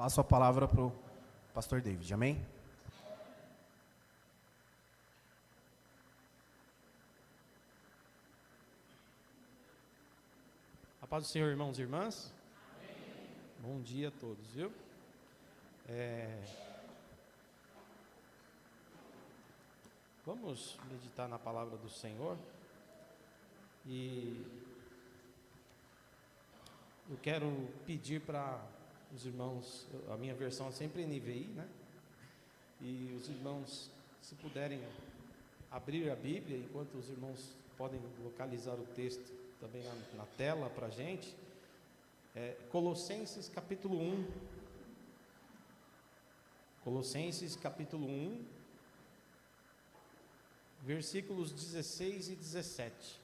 Passo a palavra para o pastor David, amém? A paz do Senhor, irmãos e irmãs. Amém. Bom dia a todos, viu? Vamos meditar na palavra do Senhor. E eu quero pedir para os irmãos, a minha versão é sempre NVI, né? E os irmãos, se puderem abrir a Bíblia, enquanto os irmãos podem localizar o texto também na tela para a gente, Colossenses capítulo 1. Colossenses capítulo 1, versículos 16 e 17.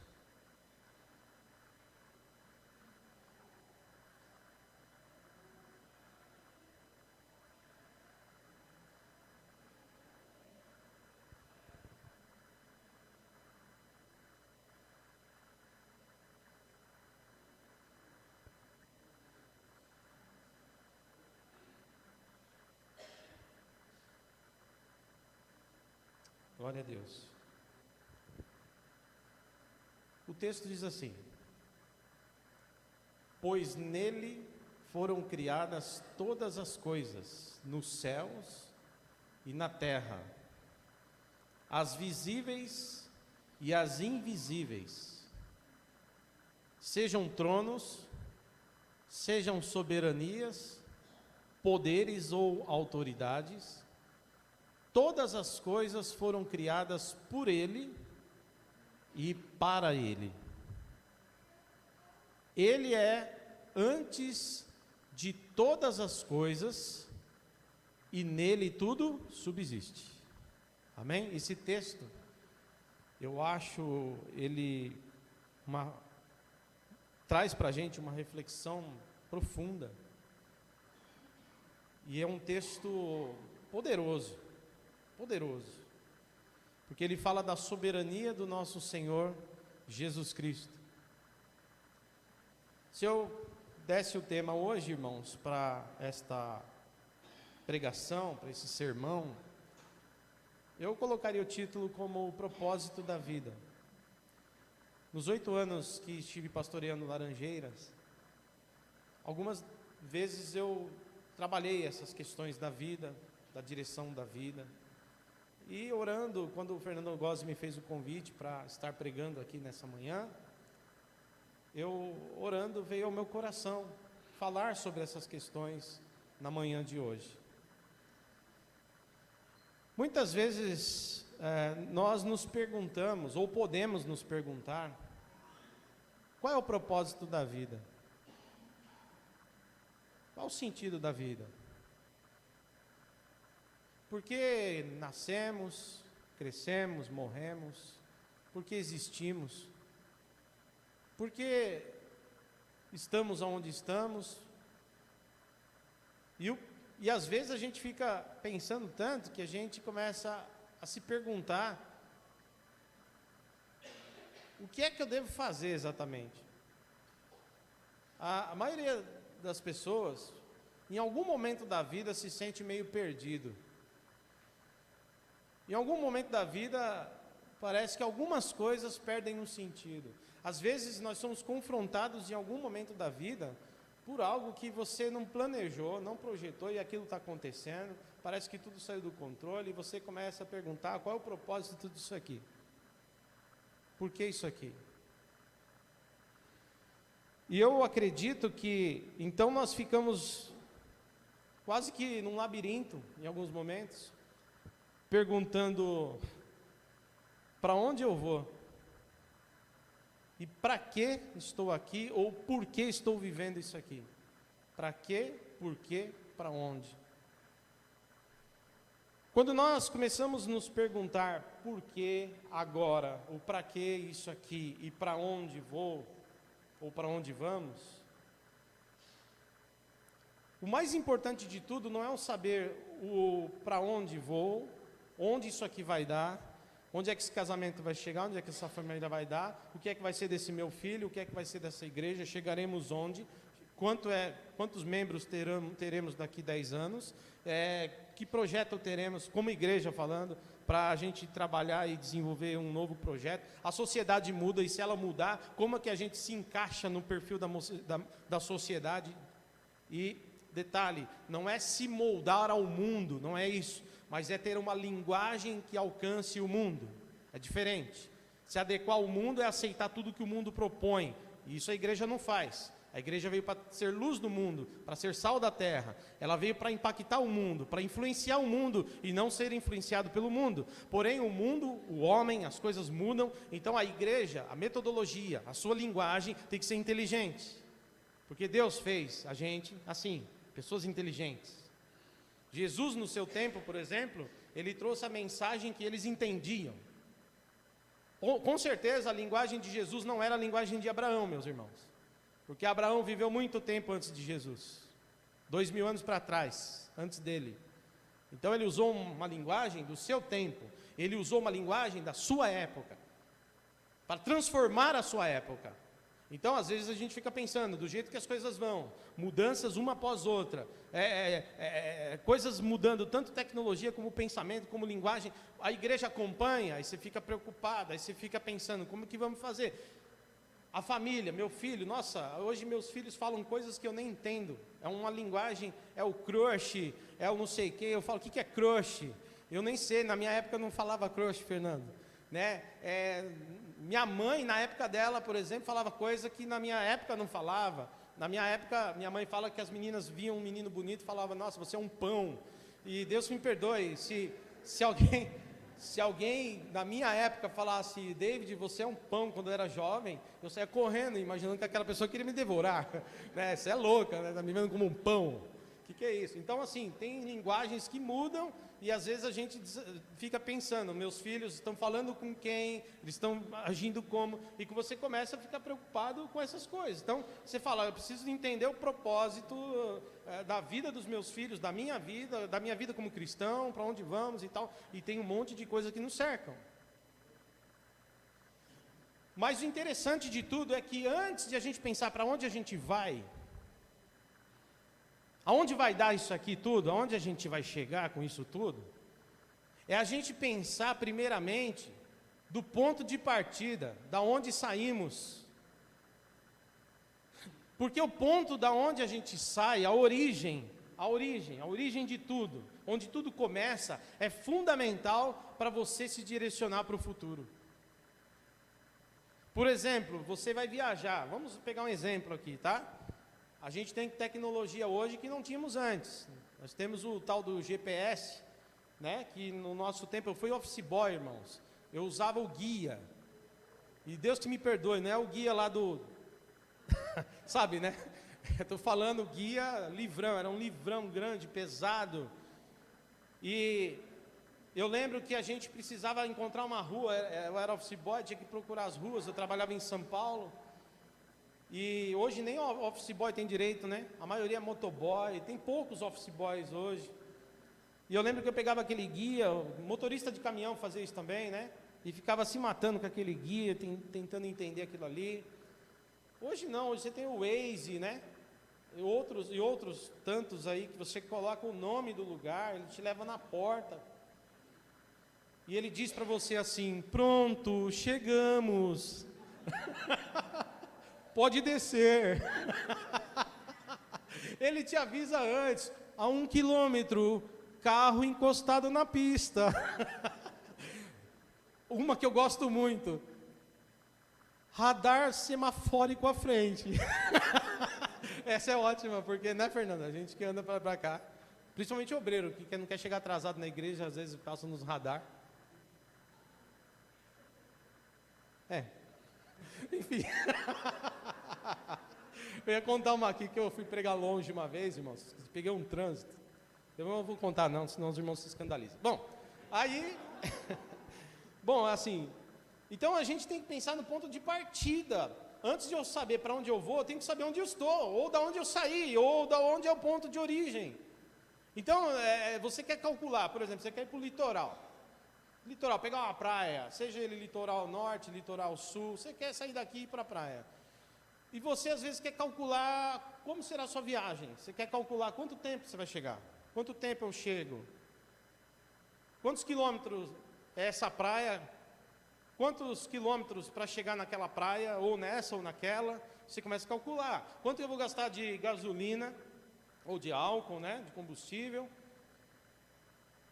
Glória a Deus. O texto diz assim: pois nele foram criadas todas as coisas, nos céus e na terra, as visíveis e as invisíveis, sejam tronos, sejam soberanias, poderes ou autoridades. Todas as coisas foram criadas por Ele e para Ele. Ele é antes de todas as coisas e nele tudo subsiste. Amém? Esse texto, eu acho, ele traz para a gente uma reflexão profunda. E é um texto poderoso, porque ele fala da soberania do nosso Senhor Jesus Cristo. Se eu desse o tema hoje, irmãos, para esta pregação, para esse sermão, eu colocaria o título como o propósito da vida. Nos 8 anos que estive pastoreando Laranjeiras, algumas vezes eu trabalhei essas questões da vida, da direção da vida. E orando, quando o Fernando Gozzi me fez o convite para estar pregando aqui nessa manhã, eu orando veio ao meu coração falar sobre essas questões na manhã de hoje. Muitas vezes nós nos perguntamos, ou podemos nos perguntar, qual é o propósito da vida? Qual o sentido da vida? Por que nascemos, crescemos, morremos? Por que existimos? Por que estamos onde estamos? E às vezes a gente fica pensando tanto que a gente começa a se perguntar: o que é que eu devo fazer exatamente? A maioria das pessoas, em algum momento da vida, se sente meio perdido. Em algum momento da vida, parece que algumas coisas perdem o sentido. Às vezes nós somos confrontados em algum momento da vida por algo que você não planejou, não projetou e aquilo está acontecendo. Parece que tudo saiu do controle e você começa a perguntar: qual é o propósito disso aqui? Por que isso aqui? E eu acredito que então nós ficamos quase que num labirinto em alguns momentos, perguntando: para onde eu vou? E para que estou aqui? Ou por que estou vivendo isso aqui? Para quê? Por quê? Para onde? Quando nós começamos a nos perguntar por que agora, ou para que isso aqui, e para onde vou, ou para onde vamos, o mais importante de tudo não é o saber o para onde vou, onde isso aqui vai dar, onde é que esse casamento vai chegar, onde é que essa família vai dar, o que é que vai ser desse meu filho, o que é que vai ser dessa igreja, chegaremos onde. quantos membros teremos daqui 10 anos, que projeto teremos, como igreja falando, para a gente trabalhar e desenvolver um novo projeto. A sociedade muda, e se ela mudar, como é que a gente se encaixa no perfil da sociedade? E, detalhe, não é se moldar ao mundo, não é isso, mas é ter uma linguagem que alcance o mundo. É diferente. Se adequar ao mundo é aceitar tudo que o mundo propõe, e isso a igreja não faz. A igreja veio para ser luz do mundo, para ser sal da terra. Ela veio para impactar o mundo, para influenciar o mundo e não ser influenciado pelo mundo. Porém, o mundo, o homem, as coisas mudam. Então, a igreja, a metodologia, a sua linguagem tem que ser inteligente. Porque Deus fez a gente assim, pessoas inteligentes. Jesus, no seu tempo, por exemplo, ele trouxe a mensagem que eles entendiam. Com certeza, a linguagem de Jesus não era a linguagem de Abraão, meus irmãos. Porque Abraão viveu muito tempo antes de Jesus, 2000 anos para trás, antes dele. Então ele usou uma linguagem do seu tempo, ele usou uma linguagem da sua época, para transformar a sua época. Então às vezes a gente fica pensando, do jeito que as coisas vão, mudanças uma após outra, coisas mudando, tanto tecnologia como pensamento, como linguagem, a igreja acompanha, aí você fica preocupado, aí você fica pensando, como que vamos fazer? A família, meu filho, nossa, hoje meus filhos falam coisas que eu nem entendo. É uma linguagem, é o crush, é o não sei o quê. Eu falo, o que é crush? Eu nem sei, na minha época eu não falava crush, Fernando. Né? Minha mãe, na época dela, por exemplo, falava coisa que na minha época não falava. Na minha época, minha mãe fala que as meninas viam um menino bonito e falavam, nossa, você é um pão. E Deus me perdoe, se alguém na minha época falasse, David, você é um pão, quando eu era jovem, eu saía correndo, imaginando que aquela pessoa queria me devorar, né? Você é louca, né? Está me vendo como um pão, o que é isso? Então assim, tem linguagens que mudam, e às vezes a gente fica pensando, meus filhos estão falando com quem, eles estão agindo como, e que você começa a ficar preocupado com essas coisas. Então você fala, eu preciso entender o propósito da vida dos meus filhos, da minha vida como cristão, para onde vamos e tal, e tem um monte de coisas que nos cercam. Mas o interessante de tudo é que antes de a gente pensar para onde a gente vai, aonde vai dar isso aqui tudo, aonde a gente vai chegar com isso tudo, é a gente pensar primeiramente do ponto de partida, da onde saímos. Porque o ponto da onde a gente sai, a origem de tudo, onde tudo começa, é fundamental para você se direcionar para o futuro. Por exemplo, você vai viajar, vamos pegar um exemplo aqui, tá? A gente tem tecnologia hoje que não tínhamos antes. Nós temos o tal do GPS, né? Que no nosso tempo, eu fui office boy, irmãos. Eu usava o guia. E Deus que me perdoe, não é o guia lá do... Sabe, né? Eu estou falando guia livrão, era um livrão grande, pesado. E eu lembro que a gente precisava encontrar uma rua, eu era office boy, tinha que procurar as ruas, eu trabalhava em São Paulo. E hoje nem office boy tem direito, né? A maioria é motoboy, tem poucos office boys hoje. E eu lembro que eu pegava aquele guia, o motorista de caminhão fazia isso também, né? E ficava se matando com aquele guia, tentando entender aquilo ali. Hoje não, hoje você tem o Waze, né? E outros tantos aí, que você coloca o nome do lugar, ele te leva na porta. E ele diz para você assim, pronto, chegamos. Pode descer. Ele te avisa antes, a 1 quilômetro, carro encostado na pista. Uma que eu gosto muito, radar semafórico à frente. Essa é ótima, porque, né, Fernanda? A gente que anda para cá, principalmente obreiro, que não quer chegar atrasado na igreja, às vezes passa nos radar. Enfim. Eu ia contar uma aqui, que eu fui pregar longe uma vez, irmãos. Peguei um trânsito. Eu não vou contar não, senão os irmãos se escandalizam. Bom, aí... Bom, assim... Então a gente tem que pensar no ponto de partida. Antes de eu saber para onde eu vou, eu tenho que saber onde eu estou, ou da onde eu saí, ou da onde é o ponto de origem. Então, você quer calcular, por exemplo, você quer ir para o litoral. Litoral, pegar uma praia, seja ele litoral norte, litoral sul, você quer sair daqui e ir para a praia. E você às vezes quer calcular como será a sua viagem. Você quer calcular quanto tempo você vai chegar. Quanto tempo eu chego? Quantos quilômetros é essa praia? Quantos quilômetros para chegar naquela praia, ou nessa ou naquela? Você começa a calcular. Quanto eu vou gastar de gasolina, ou de álcool, né, de combustível?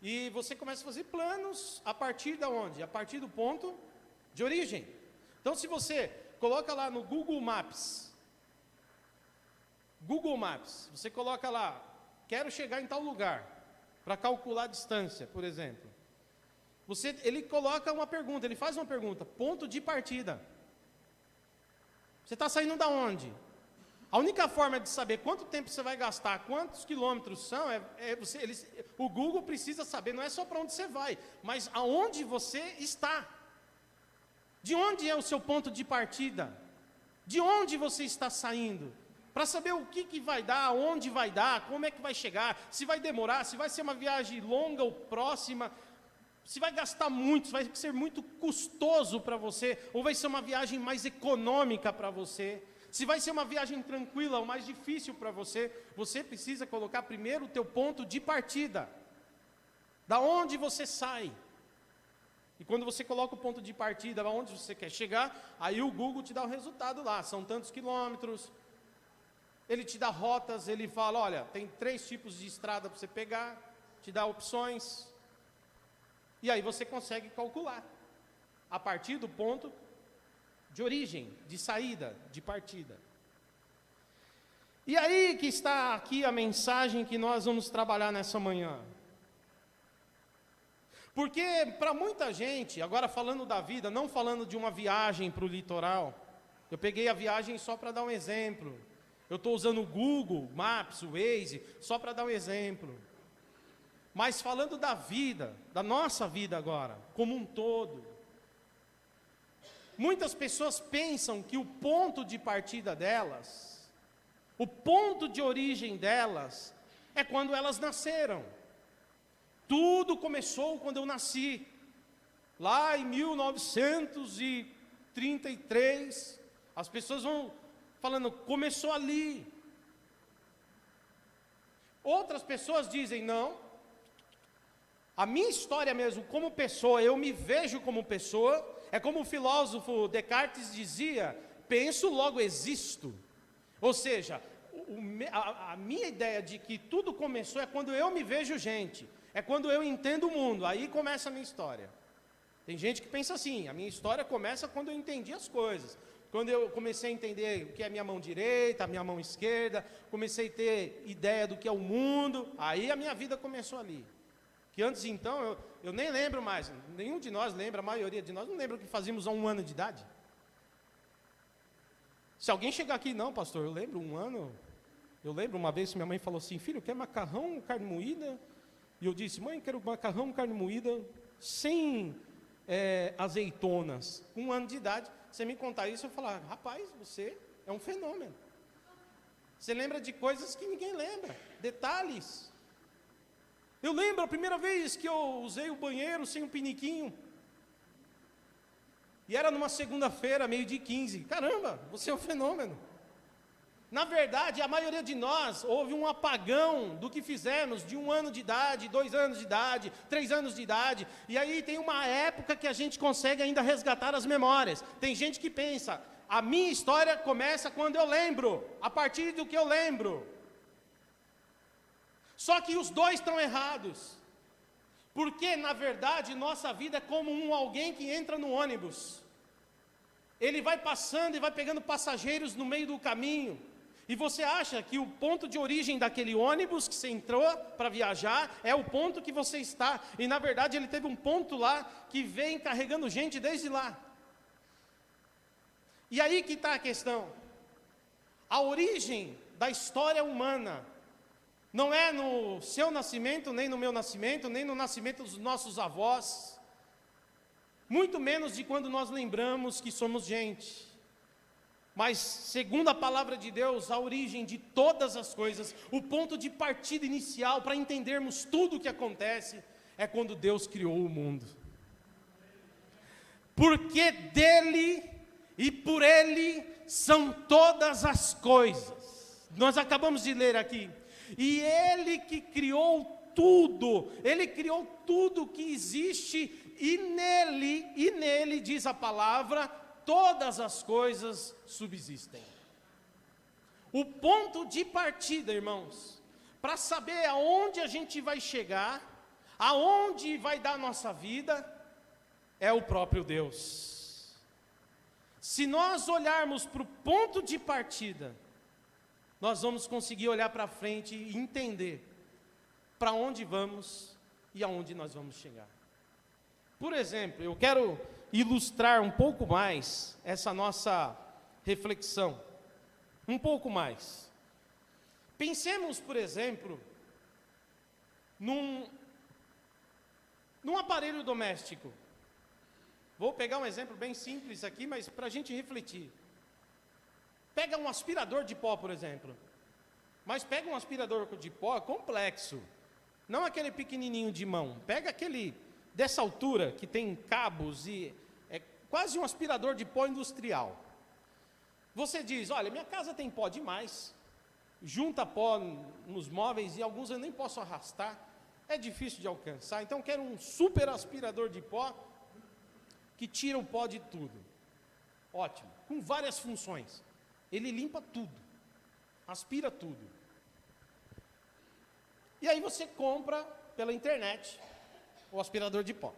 E você começa a fazer planos a partir de onde? A partir do ponto de origem. Então, se você coloca lá no Google Maps, você coloca lá, quero chegar em tal lugar, para calcular a distância, por exemplo. Ele coloca uma pergunta, ele faz uma pergunta, ponto de partida. Você está saindo da onde? A única forma de saber quanto tempo você vai gastar, quantos quilômetros são, o Google precisa saber, não é só para onde você vai, mas aonde você está. De onde é o seu ponto de partida? De onde você está saindo? Para saber o que vai dar, onde vai dar, como é que vai chegar, se vai demorar, se vai ser uma viagem longa ou próxima, se vai gastar muito, se vai ser muito custoso para você, ou vai ser uma viagem mais econômica para você. Se vai ser uma viagem tranquila ou mais difícil para você, você precisa colocar primeiro o teu ponto de partida. Da onde você sai. E quando você coloca o ponto de partida, aonde você quer chegar, aí o Google te dá o resultado lá. São tantos quilômetros. Ele te dá rotas, ele fala, olha, tem 3 tipos de estrada para você pegar, te dá opções. E aí você consegue calcular. A partir do ponto de origem, de saída, de partida. E aí que está aqui a mensagem que nós vamos trabalhar nessa manhã. Porque para muita gente, agora falando da vida, não falando de uma viagem para o litoral, eu peguei a viagem só para dar um exemplo. Eu estou usando o Google Maps, o Waze, só para dar um exemplo. Mas falando da vida, da nossa vida agora, como um todo. Muitas pessoas pensam que o ponto de partida delas, o ponto de origem delas, é quando elas nasceram. Tudo começou quando eu nasci, lá em 1933, as pessoas vão falando, começou ali. Outras pessoas dizem, não, a minha história mesmo, como pessoa, eu me vejo como pessoa, é como o filósofo Descartes dizia, penso, logo existo. Ou seja, a minha ideia de que tudo começou é quando eu me vejo gente, é quando eu entendo o mundo, aí começa a minha história. Tem gente que pensa assim, a minha história começa quando eu entendi as coisas. Quando eu comecei a entender o que é minha mão direita, a minha mão esquerda, comecei a ter ideia do que é o mundo, aí a minha vida começou ali. Que antes então, eu nem lembro mais, nenhum de nós lembra, a maioria de nós não lembra o que fazíamos há 1 ano de idade. Se alguém chegar aqui, não pastor, eu lembro 1 ano, eu lembro uma vez que minha mãe falou assim, filho, quer macarrão, carne moída? E eu disse, mãe, quero macarrão, carne moída, sem azeitonas. 1 ano de idade, você me contar isso, eu falar, rapaz, você é um fenômeno. Você lembra de coisas que ninguém lembra, detalhes. Eu lembro a primeira vez que eu usei o banheiro sem um piniquinho. E era numa segunda-feira, 12h15. Caramba, você é um fenômeno. Na verdade, a maioria de nós houve um apagão do que fizemos de 1 ano de idade, 2 anos de idade, 3 anos de idade. E aí tem uma época que a gente consegue ainda resgatar as memórias. Tem gente que pensa, a minha história começa quando eu lembro, a partir do que eu lembro. Só que os dois estão errados, porque na verdade nossa vida é como alguém que entra no ônibus, ele vai passando e vai pegando passageiros no meio do caminho, e você acha que o ponto de origem daquele ônibus que você entrou para viajar é o ponto que você está, e na verdade ele teve um ponto lá que vem carregando gente desde lá. E aí que está a questão, a origem da história humana não é no seu nascimento, nem no meu nascimento, nem no nascimento dos nossos avós, muito menos de quando nós lembramos que somos gente. Mas, segundo a palavra de Deus, a origem de todas as coisas, o ponto de partida inicial para entendermos tudo o que acontece, é quando Deus criou o mundo. Porque dele e por Ele são todas as coisas. Nós acabamos de ler aqui. E Ele que criou tudo, Ele criou tudo que existe, e nele, diz a palavra, todas as coisas subsistem. O ponto de partida, irmãos, para saber aonde a gente vai chegar, aonde vai dar a nossa vida, é o próprio Deus. Se nós olharmos para o ponto de partida, nós vamos conseguir olhar para frente e entender para onde vamos e aonde nós vamos chegar. Por exemplo, eu quero ilustrar um pouco mais essa nossa reflexão. Um pouco mais. Pensemos, por exemplo, num aparelho doméstico. Vou pegar um exemplo bem simples aqui, mas para a gente refletir. Pega um aspirador de pó, por exemplo. Mas pega um aspirador de pó complexo. Não aquele pequenininho de mão. Pega aquele dessa altura, que tem cabos e é quase um aspirador de pó industrial. Você diz, olha, minha casa tem pó demais. Junta pó nos móveis e alguns eu nem posso arrastar. É difícil de alcançar. Então eu quero um super aspirador de pó que tira o pó de tudo. Ótimo. Com várias funções. Ele limpa tudo. Aspira tudo. E aí você compra pela internet o aspirador de pó.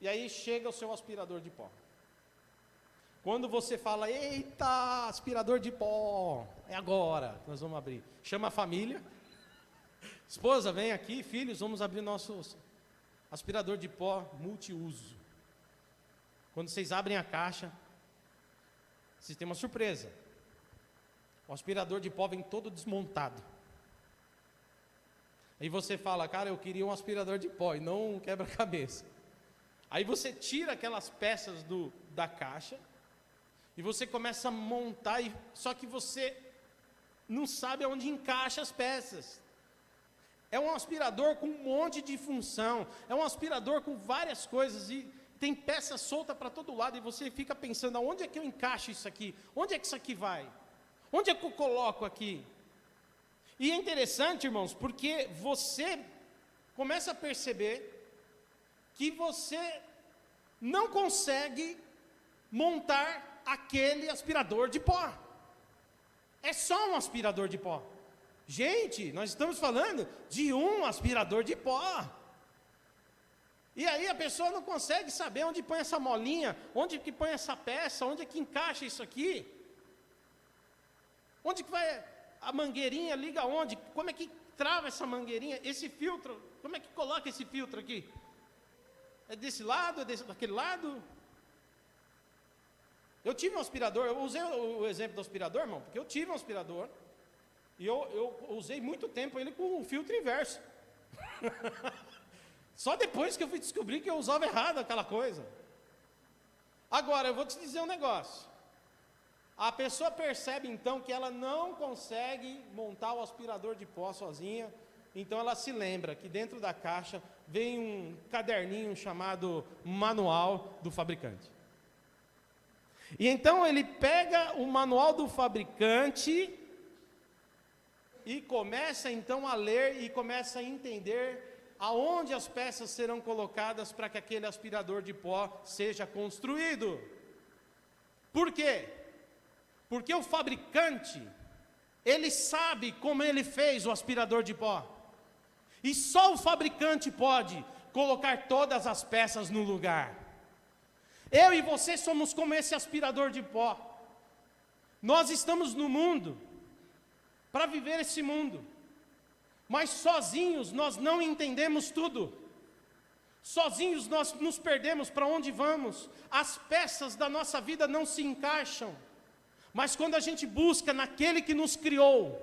E aí chega o seu aspirador de pó. Quando você fala, eita, aspirador de pó, é agora, nós vamos abrir. Chama a família. Esposa, vem aqui, filhos, vamos abrir nosso aspirador de pó multiuso. Quando vocês abrem a caixa, vocês têm uma surpresa. O aspirador de pó vem todo desmontado. Aí você fala, cara, eu queria um aspirador de pó e não um quebra-cabeça. Aí você tira aquelas peças da caixa e você começa a montar, só que você não sabe aonde encaixa as peças. É um aspirador com um monte de função, é um aspirador com várias coisas e tem peça solta para todo lado e você fica pensando, aonde é que eu encaixo isso aqui? Onde é que isso aqui vai? Onde é que eu coloco aqui? E é interessante, irmãos, porque você começa a perceber que você não consegue montar aquele aspirador de pó. É só um aspirador de pó. Gente, nós estamos falando de um aspirador de pó. E aí a pessoa não consegue saber onde põe essa molinha, onde que põe essa peça, onde é que encaixa isso aqui. Onde que vai a mangueirinha, liga onde? Como é que trava essa mangueirinha? Esse filtro, como é que coloca esse filtro aqui? É desse lado, daquele lado? Eu tive um aspirador, eu usei o exemplo do aspirador, irmão, porque eu tive um aspirador e eu usei muito tempo ele com o filtro inverso. Só depois que eu fui descobrir que eu usava errado aquela coisa. Agora, eu vou te dizer um negócio. A pessoa percebe então que ela não consegue montar o aspirador de pó sozinha, então ela se lembra que dentro da caixa vem um caderninho chamado manual do fabricante. E então ele pega o manual do fabricante e começa então a ler e começa a entender aonde as peças serão colocadas para que aquele aspirador de pó seja construído. Por quê? Porque o fabricante, ele sabe como ele fez o aspirador de pó. E só o fabricante pode colocar todas as peças no lugar. Eu e você somos como esse aspirador de pó. Nós estamos no mundo para viver esse mundo. Mas sozinhos nós não entendemos tudo. Sozinhos nós nos perdemos para onde vamos. As peças da nossa vida não se encaixam. Mas quando a gente busca naquele que nos criou,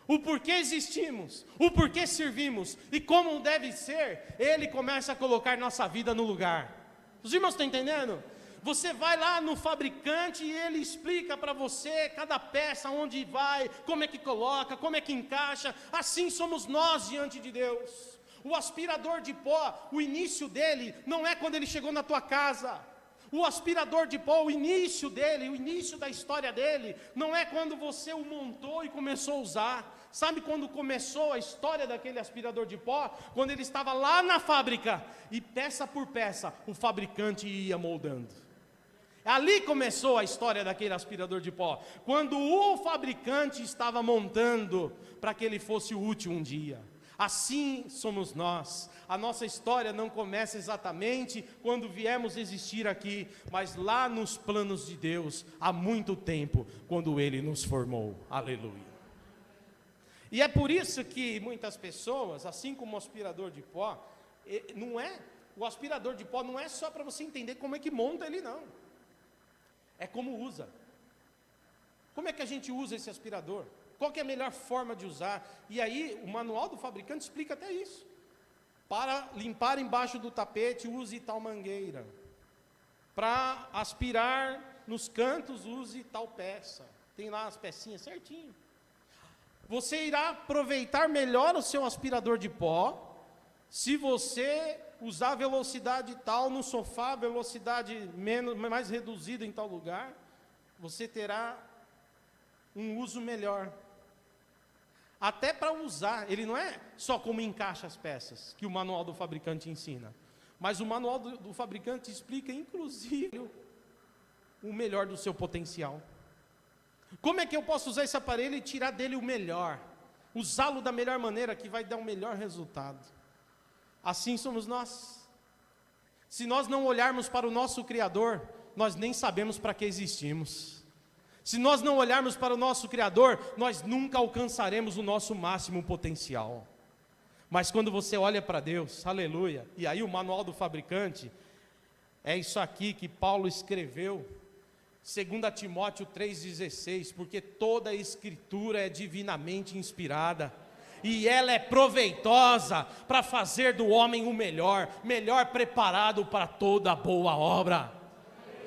o porquê existimos, o porquê servimos e como deve ser, Ele começa a colocar nossa vida no lugar. Os irmãos estão entendendo? Você vai lá no fabricante e ele explica para você cada peça, onde vai, como é que coloca, como é que encaixa. Assim somos nós diante de Deus. O aspirador de pó, o início dele não é quando ele chegou na tua casa. O aspirador de pó, o início dele, o início da história dele, não é quando você o montou e começou a usar. Sabe quando começou a história daquele aspirador de pó? Quando ele estava lá na fábrica, e peça por peça, o fabricante ia moldando. Ali começou a história daquele aspirador de pó, quando o fabricante estava montando, para que ele fosse útil um dia. Assim somos nós. A nossa história não começa exatamente quando viemos existir aqui, mas lá nos planos de Deus, há muito tempo, quando Ele nos formou. Aleluia. E é por isso que muitas pessoas, assim como o aspirador de pó, o aspirador de pó não é só para você entender como é que monta ele, não. É como usa. Como é que a gente usa esse aspirador? Qual que é a melhor forma de usar? E aí, o manual do fabricante explica até isso. Para limpar embaixo do tapete, use tal mangueira. Para aspirar nos cantos, use tal peça. Tem lá as pecinhas certinho. Você irá aproveitar melhor o seu aspirador de pó, se você usar velocidade tal no sofá, velocidade mais reduzida em tal lugar, você terá um uso melhor. Até para usar, ele não é só como encaixa as peças, que o manual do fabricante ensina, mas o manual do fabricante explica, inclusive, o melhor do seu potencial. Como é que eu posso usar esse aparelho e tirar dele o melhor? Usá-lo da melhor maneira, que vai dar o melhor resultado. Assim somos nós. Se nós não olharmos para o nosso Criador, nós nem sabemos para que existimos. Se nós não olharmos para o nosso Criador, nós nunca alcançaremos o nosso máximo potencial. Mas quando você olha para Deus, aleluia, e aí o manual do fabricante, é isso aqui que Paulo escreveu, 2 Timóteo 3,16, porque toda a Escritura é divinamente inspirada, e ela é proveitosa para fazer do homem o melhor preparado para toda boa obra.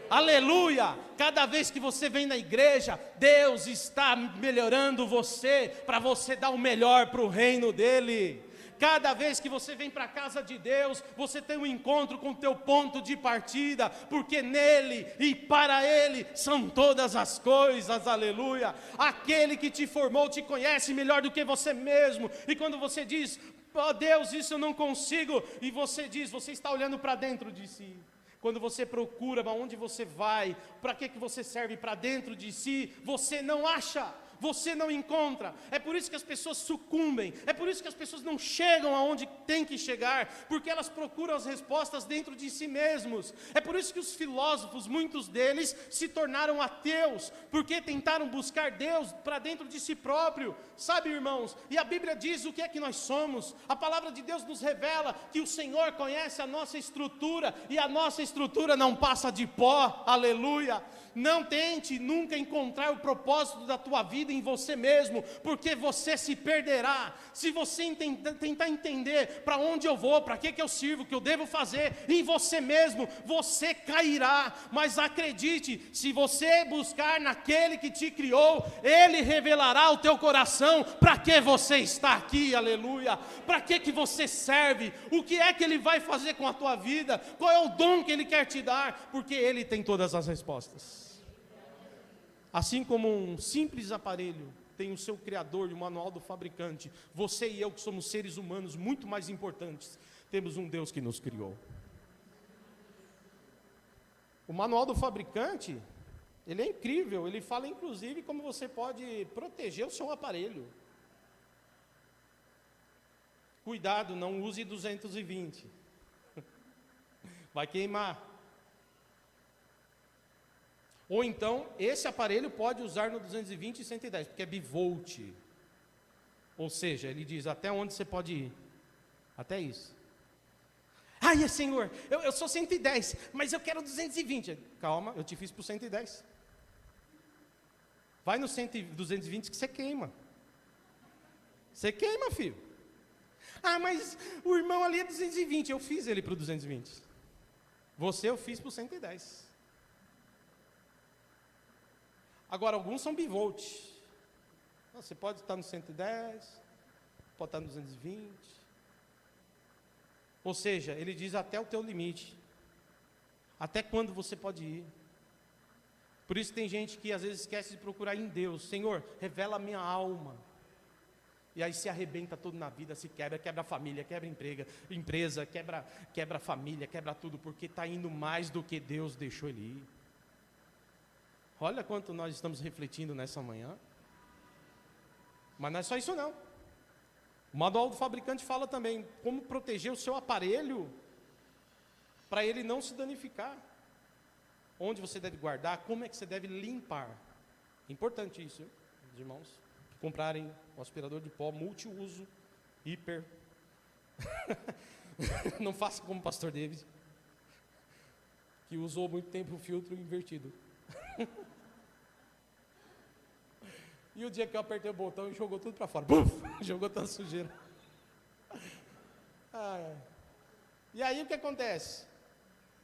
Aleluia! Cada vez que você vem na igreja, Deus está melhorando você, para você dar o melhor para o reino dEle. Cada vez que você vem para a casa de Deus, você tem um encontro com o teu ponto de partida, porque nele e para Ele são todas as coisas, aleluia. Aquele que te formou te conhece melhor do que você mesmo, e quando você diz, oh Deus, isso eu não consigo, e você diz, você está olhando para dentro de si. Quando você procura para onde você vai, para que você serve, para dentro de si, você não acha, você não encontra. É por isso que as pessoas sucumbem, é por isso que as pessoas não chegam aonde tem que chegar, porque elas procuram as respostas dentro de si mesmos. É por isso que os filósofos, muitos deles, se tornaram ateus, porque tentaram buscar Deus para dentro de si próprio, sabe, irmãos? E a Bíblia diz o que é que nós somos. A palavra de Deus nos revela que o Senhor conhece a nossa estrutura, e a nossa estrutura não passa de pó, aleluia. Não tente nunca encontrar o propósito da tua vida em você mesmo, porque você se perderá. Se você tentar entender para onde eu vou, para que eu sirvo, o que eu devo fazer em você mesmo, você cairá. Mas acredite, se você buscar naquele que te criou, Ele revelará ao teu coração para que você está aqui, aleluia. Para que você serve, o que é que Ele vai fazer com a tua vida, qual é o dom que Ele quer te dar, porque Ele tem todas as respostas. Assim como um simples aparelho tem o seu criador e o manual do fabricante, você e eu, que somos seres humanos muito mais importantes, temos um Deus que nos criou. O manual do fabricante, ele é incrível, ele fala inclusive como você pode proteger o seu aparelho. Cuidado, não use 220, vai queimar. Ou então, esse aparelho pode usar no 220 e 110, porque é bivolt. Ou seja, ele diz até onde você pode ir. Até isso. Ai, Senhor, eu sou 110, mas eu quero 220. Calma, eu te fiz para o 110. Vai no 220 que você queima. Você queima, filho. Ah, mas o irmão ali é 220. Eu fiz ele para o 220. Você eu fiz para o 110. Agora, alguns são bivolt. Você pode estar no 110, pode estar no 220. Ou seja, ele diz até o teu limite. Até quando você pode ir? Por isso tem gente que às vezes esquece de procurar em Deus. Senhor, revela a minha alma. E aí se arrebenta tudo na vida, se quebra, quebra a família, quebra empresa, quebra a família, quebra tudo, porque está indo mais do que Deus deixou ele ir. Olha quanto nós estamos refletindo nessa manhã. Mas não é só isso não. O manual do fabricante fala também como proteger o seu aparelho para ele não se danificar. Onde você deve guardar, como é que você deve limpar. Importante isso, hein, irmãos. Comprarem um aspirador de pó multiuso, hiper. Não faça como o pastor David, que usou muito tempo o filtro invertido. E o dia que eu apertei o botão e jogou tudo para fora. Buf! Jogou tanta sujeira. E aí o que acontece?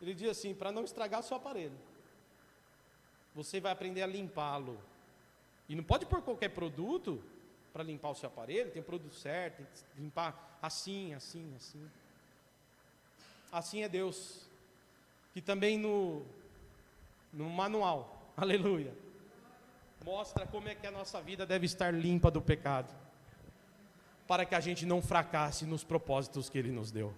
Ele diz assim, para não estragar o seu aparelho, você vai aprender a limpá-lo. E não pode pôr qualquer produto para limpar o seu aparelho, tem produto certo, tem que limpar assim, assim, assim. Assim é Deus, que também no manual, aleluia, mostra como é que a nossa vida deve estar limpa do pecado, para que a gente não fracasse nos propósitos que Ele nos deu.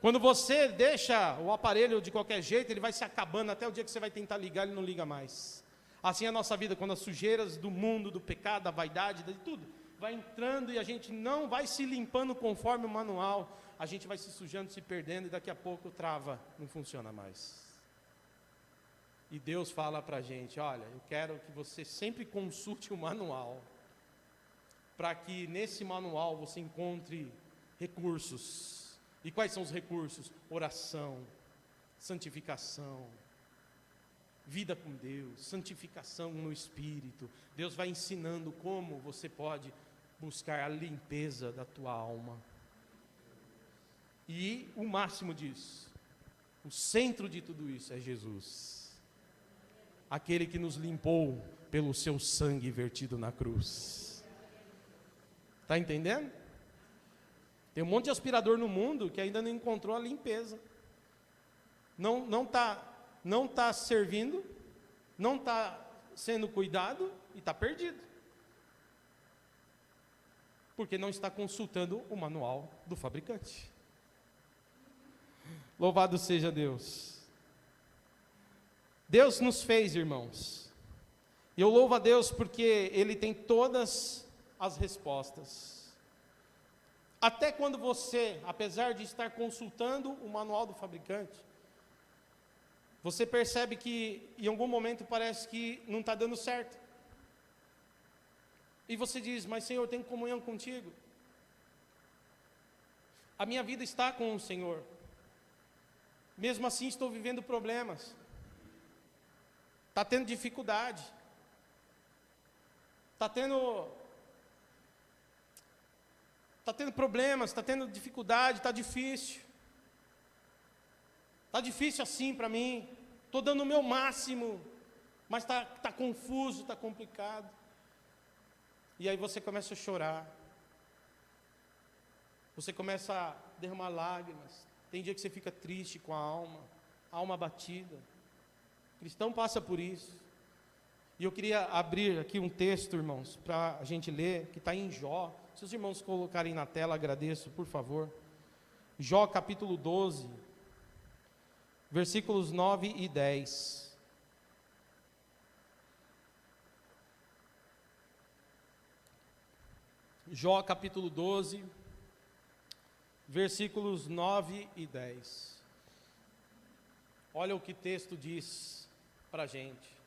Quando você deixa o aparelho de qualquer jeito, ele vai se acabando, até o dia que você vai tentar ligar, ele não liga mais. Assim é a nossa vida, quando as sujeiras do mundo, do pecado, da vaidade, de tudo, vai entrando e a gente não vai se limpando conforme o manual, a gente vai se sujando, se perdendo e daqui a pouco trava, não funciona mais. E Deus fala para a gente, olha, eu quero que você sempre consulte o manual, para que nesse manual você encontre recursos. E quais são os recursos? Oração, santificação, vida com Deus, santificação no Espírito. Deus vai ensinando como você pode buscar a limpeza da tua alma. E o máximo disso, o centro de tudo isso é Jesus. Aquele que nos limpou pelo seu sangue vertido na cruz. Está entendendo? Tem um monte de aspirador no mundo que ainda não encontrou a limpeza. Não tá servindo, não está sendo cuidado e está perdido. Porque não está consultando o manual do fabricante. Louvado seja Deus. Deus nos fez, irmãos. E eu louvo a Deus porque Ele tem todas as respostas. Até quando você, apesar de estar consultando o manual do fabricante, você percebe que em algum momento parece que não está dando certo. E você diz, mas Senhor, eu tenho comunhão contigo. A minha vida está com o Senhor. Mesmo assim estou vivendo problemas. Está tendo dificuldade. Está tendo problemas, está tendo dificuldade, está difícil. Está difícil assim para mim. Estou dando o meu máximo, mas está confuso, está complicado. E aí você começa a chorar. Você começa a derramar lágrimas. Tem dia que você fica triste com a alma abatida. O cristão passa por isso. E eu queria abrir aqui um texto, irmãos, para a gente ler, que está em Jó. Se os irmãos colocarem na tela, agradeço, por favor. Jó capítulo 12, versículos 9 e 10. Jó capítulo 12, versículos 9 e 10. Olha o que o texto diz para a gente.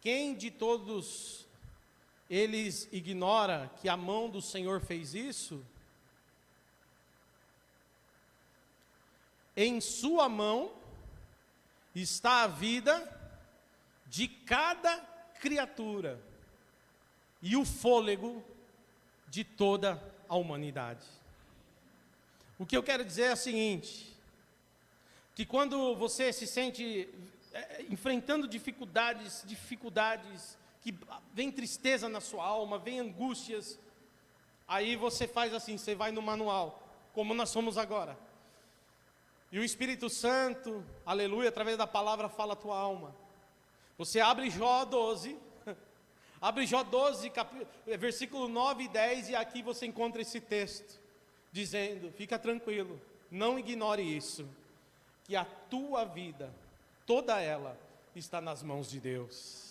Quem de todos eles ignora que a mão do Senhor fez isso? Em sua mão está a vida de cada criatura e o fôlego de toda a humanidade. O que eu quero dizer é o seguinte, que quando você se sente enfrentando dificuldades, que vem tristeza na sua alma, vem angústias, aí você faz assim, você vai no manual, como nós somos agora. E o Espírito Santo, aleluia, através da palavra fala a tua alma. Você abre Jó 12, abre Jó 12, versículo 9 e 10, e aqui você encontra esse texto, dizendo, fica tranquilo, não ignore isso, que a tua vida, toda ela, está nas mãos de Deus.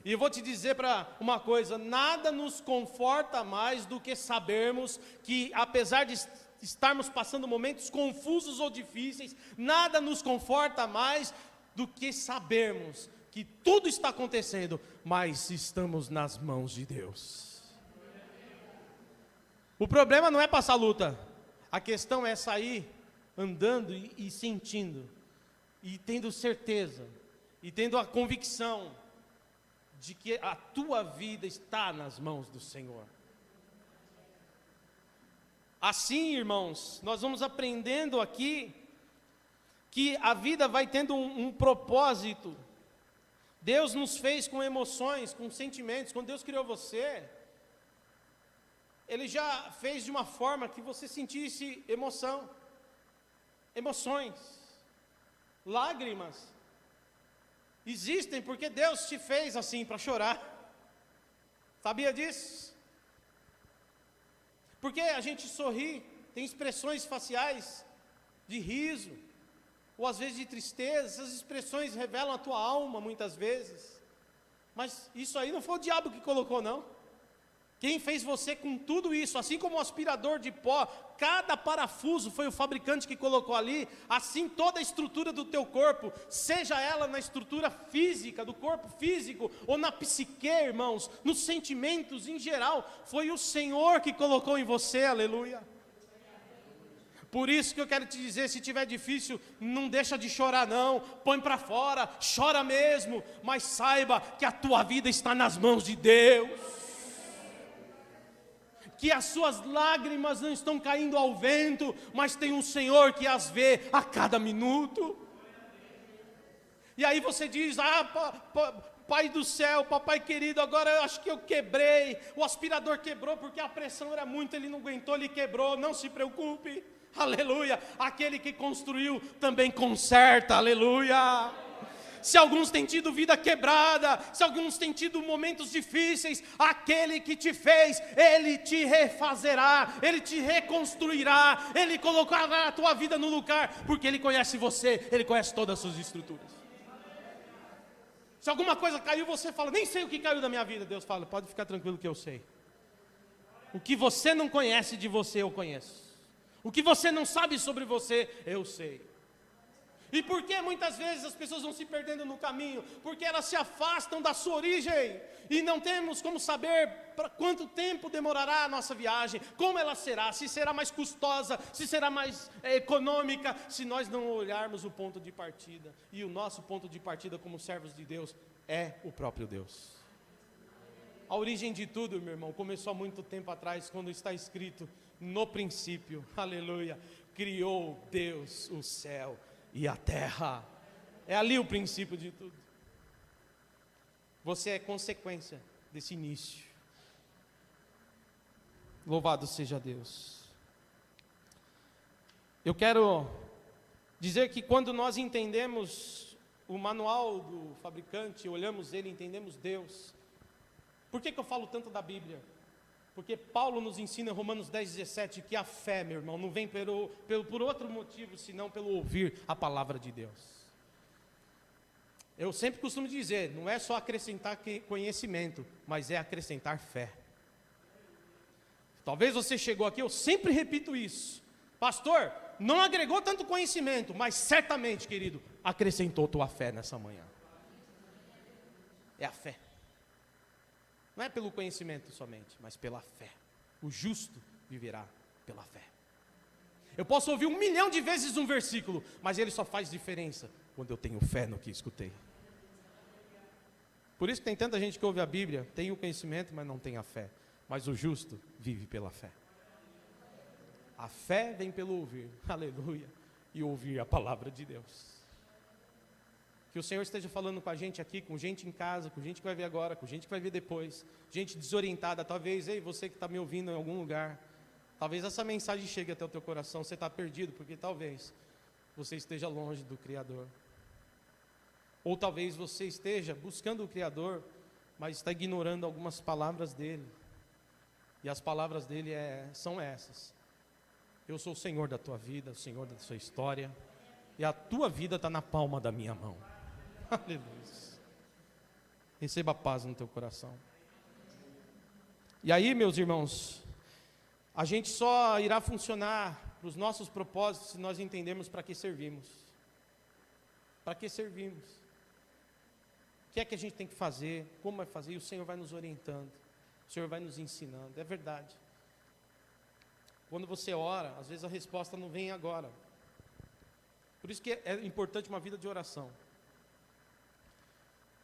E eu vou te dizer para uma coisa, nada nos conforta mais do que sabermos que apesar de estarmos passando momentos confusos ou difíceis, nada nos conforta mais do que sabermos que tudo está acontecendo, mas estamos nas mãos de Deus. O problema não é passar luta, a questão é sair andando e sentindo, e tendo certeza, e tendo a convicção de que a tua vida está nas mãos do Senhor. Assim, irmãos, nós vamos aprendendo aqui que a vida vai tendo um propósito. Deus nos fez com emoções, com sentimentos. Quando Deus criou você, Ele já fez de uma forma que você sentisse emoções, lágrimas. Existem porque Deus te fez assim para chorar. Sabia disso? Porque a gente sorri, tem expressões faciais de riso, ou às vezes de tristeza. Essas expressões revelam a tua alma muitas vezes. Mas isso aí não foi o diabo que colocou, não. Quem fez você com tudo isso, assim como o aspirador de pó, cada parafuso foi o fabricante que colocou ali, assim toda a estrutura do teu corpo, seja ela na estrutura física, do corpo físico, ou na psique, irmãos, nos sentimentos em geral, foi o Senhor que colocou em você, aleluia. Por isso que eu quero te dizer, se tiver difícil, não deixa de chorar não, põe para fora, chora mesmo, mas saiba que a tua vida está nas mãos de Deus. Que as suas lágrimas não estão caindo ao vento, mas tem um Senhor que as vê a cada minuto. E aí você diz, Pai do céu, papai querido, agora eu acho que eu quebrei, o aspirador quebrou porque a pressão era muita, ele não aguentou, ele quebrou. Não se preocupe, aleluia, aquele que construiu também conserta, aleluia. Se alguns têm tido vida quebrada, se alguns têm tido momentos difíceis, aquele que te fez, Ele te refazerá, Ele te reconstruirá, Ele colocará a tua vida no lugar, porque Ele conhece você, Ele conhece todas as suas estruturas. Se alguma coisa caiu, você fala, nem sei o que caiu da minha vida. Deus fala, pode ficar tranquilo que eu sei. O que você não conhece de você, eu conheço. O que você não sabe sobre você, eu sei. E por que muitas vezes as pessoas vão se perdendo no caminho? Porque elas se afastam da sua origem. E não temos como saber para quanto tempo demorará a nossa viagem, como ela será, se será mais custosa, se será mais econômica, se nós não olharmos o ponto de partida. E o nosso ponto de partida como servos de Deus é o próprio Deus. A origem de tudo, meu irmão, começou há muito tempo atrás, quando está escrito, no princípio, aleluia, criou Deus o céu e a terra. É ali o princípio de tudo. Você é consequência desse início. Louvado seja Deus. Eu quero dizer que quando nós entendemos o manual do fabricante, olhamos ele, entendemos Deus. Por que eu falo tanto da Bíblia? Porque Paulo nos ensina em Romanos 10:17 que a fé, meu irmão, não vem por outro motivo, senão pelo ouvir a palavra de Deus. Eu sempre costumo dizer, não é só acrescentar conhecimento, mas é acrescentar fé. Talvez você chegou aqui, eu sempre repito isso. Pastor, não agregou tanto conhecimento, mas certamente, querido, acrescentou tua fé nessa manhã. É a fé. Não é pelo conhecimento somente, mas pela fé. O justo viverá pela fé. Eu posso ouvir 1 milhão de vezes um versículo, mas ele só faz diferença quando eu tenho fé no que escutei. Por isso que tem tanta gente que ouve a Bíblia, tem o conhecimento, mas não tem a fé. Mas o justo vive pela fé. A fé vem pelo ouvir, aleluia, e ouvir a palavra de Deus. Que o Senhor esteja falando com a gente aqui, com gente em casa, com gente que vai ver agora, com gente que vai ver depois, gente desorientada, talvez, ei, você que está me ouvindo em algum lugar, Talvez essa mensagem chegue até o teu coração. Você está perdido, porque talvez você esteja longe do Criador. Ou talvez você esteja buscando o Criador, mas está ignorando algumas palavras dele. E as palavras dele são essas: eu sou o Senhor da tua vida, o Senhor da sua história, e a tua vida está na palma da minha mão. Aleluia. Receba paz no teu coração. E aí, meus irmãos, a gente só irá funcionar para os nossos propósitos se nós entendermos para que servimos. Para que servimos? O que é que a gente tem que fazer? Como vai fazer? E o Senhor vai nos orientando. O Senhor vai nos ensinando. É verdade. Quando você ora, às vezes a resposta não vem agora. Por isso que é importante uma vida de oração.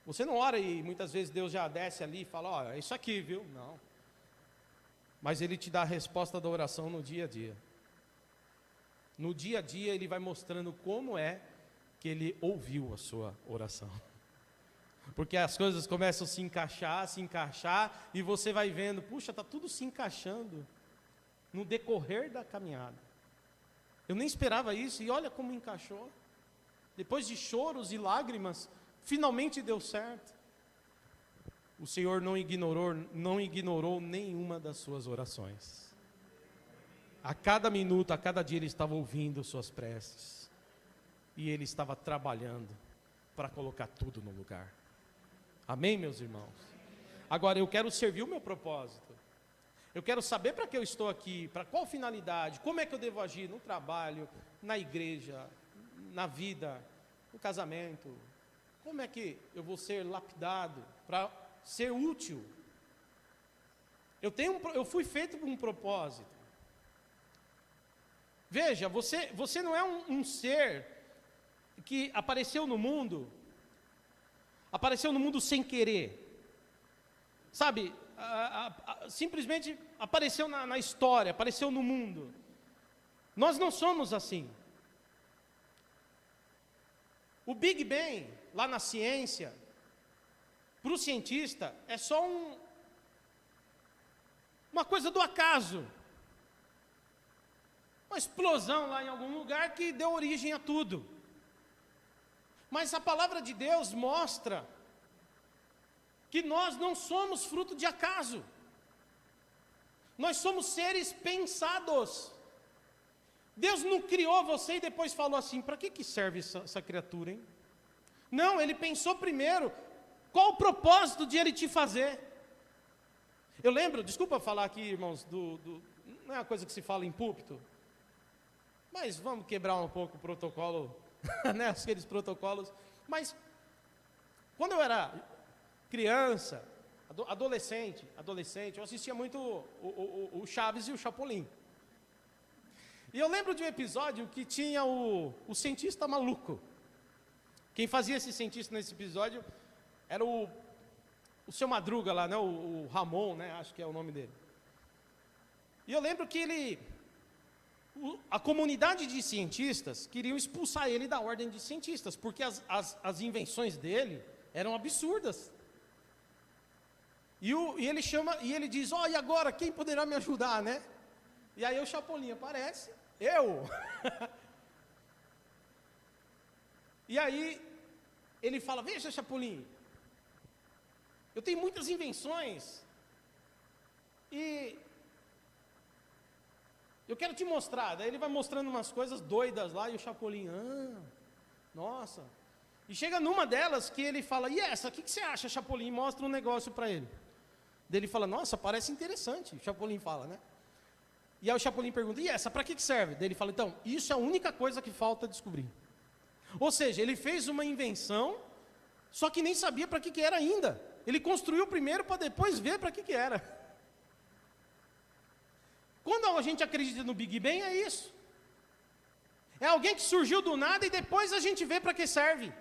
Você não ora e muitas vezes Deus já desce ali e fala: ó, é isso aqui, viu? Não. Mas Ele te dá a resposta da oração no dia a dia. No dia a dia Ele vai mostrando como é que Ele ouviu a sua oração. Porque as coisas começam a se encaixar, e você vai vendo, puxa, está tudo se encaixando no decorrer da caminhada. Eu nem esperava isso, e olha como encaixou. Depois de choros e lágrimas, finalmente deu certo. O Senhor não ignorou nenhuma das suas orações. A cada minuto, a cada dia Ele estava ouvindo suas preces. E Ele estava trabalhando para colocar tudo no lugar. Amém, meus irmãos? Agora eu quero servir o meu propósito. Eu quero saber para que eu estou aqui, para qual finalidade, como é que eu devo agir no trabalho, na igreja, na vida, no casamento. Como é que eu vou ser lapidado para ser útil? Eu fui feito com um propósito. Veja, você não é um ser que apareceu no mundo sem querer. Sabe, simplesmente apareceu na história, apareceu no mundo. Nós não somos assim. O Big Bang, lá na ciência, para o cientista, é só uma coisa do acaso. Uma explosão lá em algum lugar que deu origem a tudo. Mas a palavra de Deus mostra que nós não somos fruto de acaso. Nós somos seres pensados. Deus não criou você e depois falou assim: para que serve essa criatura, hein? Não, Ele pensou primeiro qual o propósito de Ele te fazer. Eu lembro, desculpa falar aqui, irmãos, não é uma coisa que se fala em púlpito, mas vamos quebrar um pouco o protocolo, né, aqueles protocolos. Mas quando eu era criança, adolescente, eu assistia muito o Chaves e o Chapolin. E eu lembro de um episódio que tinha o cientista maluco. Quem fazia esse cientista nesse episódio era o seu Madruga lá, né? O Ramon, né? Acho que é o nome dele. E eu lembro que a comunidade de cientistas queriam expulsar ele da ordem de cientistas, porque as invenções dele eram absurdas. E ele diz: ó, e agora quem poderá me ajudar, né? E aí o Chapolin aparece, eu. E aí ele fala: veja, Chapolin, eu tenho muitas invenções e eu quero te mostrar. Daí ele vai mostrando umas coisas doidas lá, e o Chapolin: nossa. E chega numa delas que ele fala: e essa, o que você acha, Chapolin? E mostra um negócio para ele. Daí ele fala: nossa, parece interessante. O Chapolin fala, né? E aí o Chapolin pergunta: e essa, para que serve? Daí ele fala: então, isso é a única coisa que falta descobrir. Ou seja, ele fez uma invenção, só que nem sabia para que era ainda. Ele construiu primeiro para depois ver para que era. Quando a gente acredita no Big Bang, é isso. É alguém que surgiu do nada e depois a gente vê para que serve.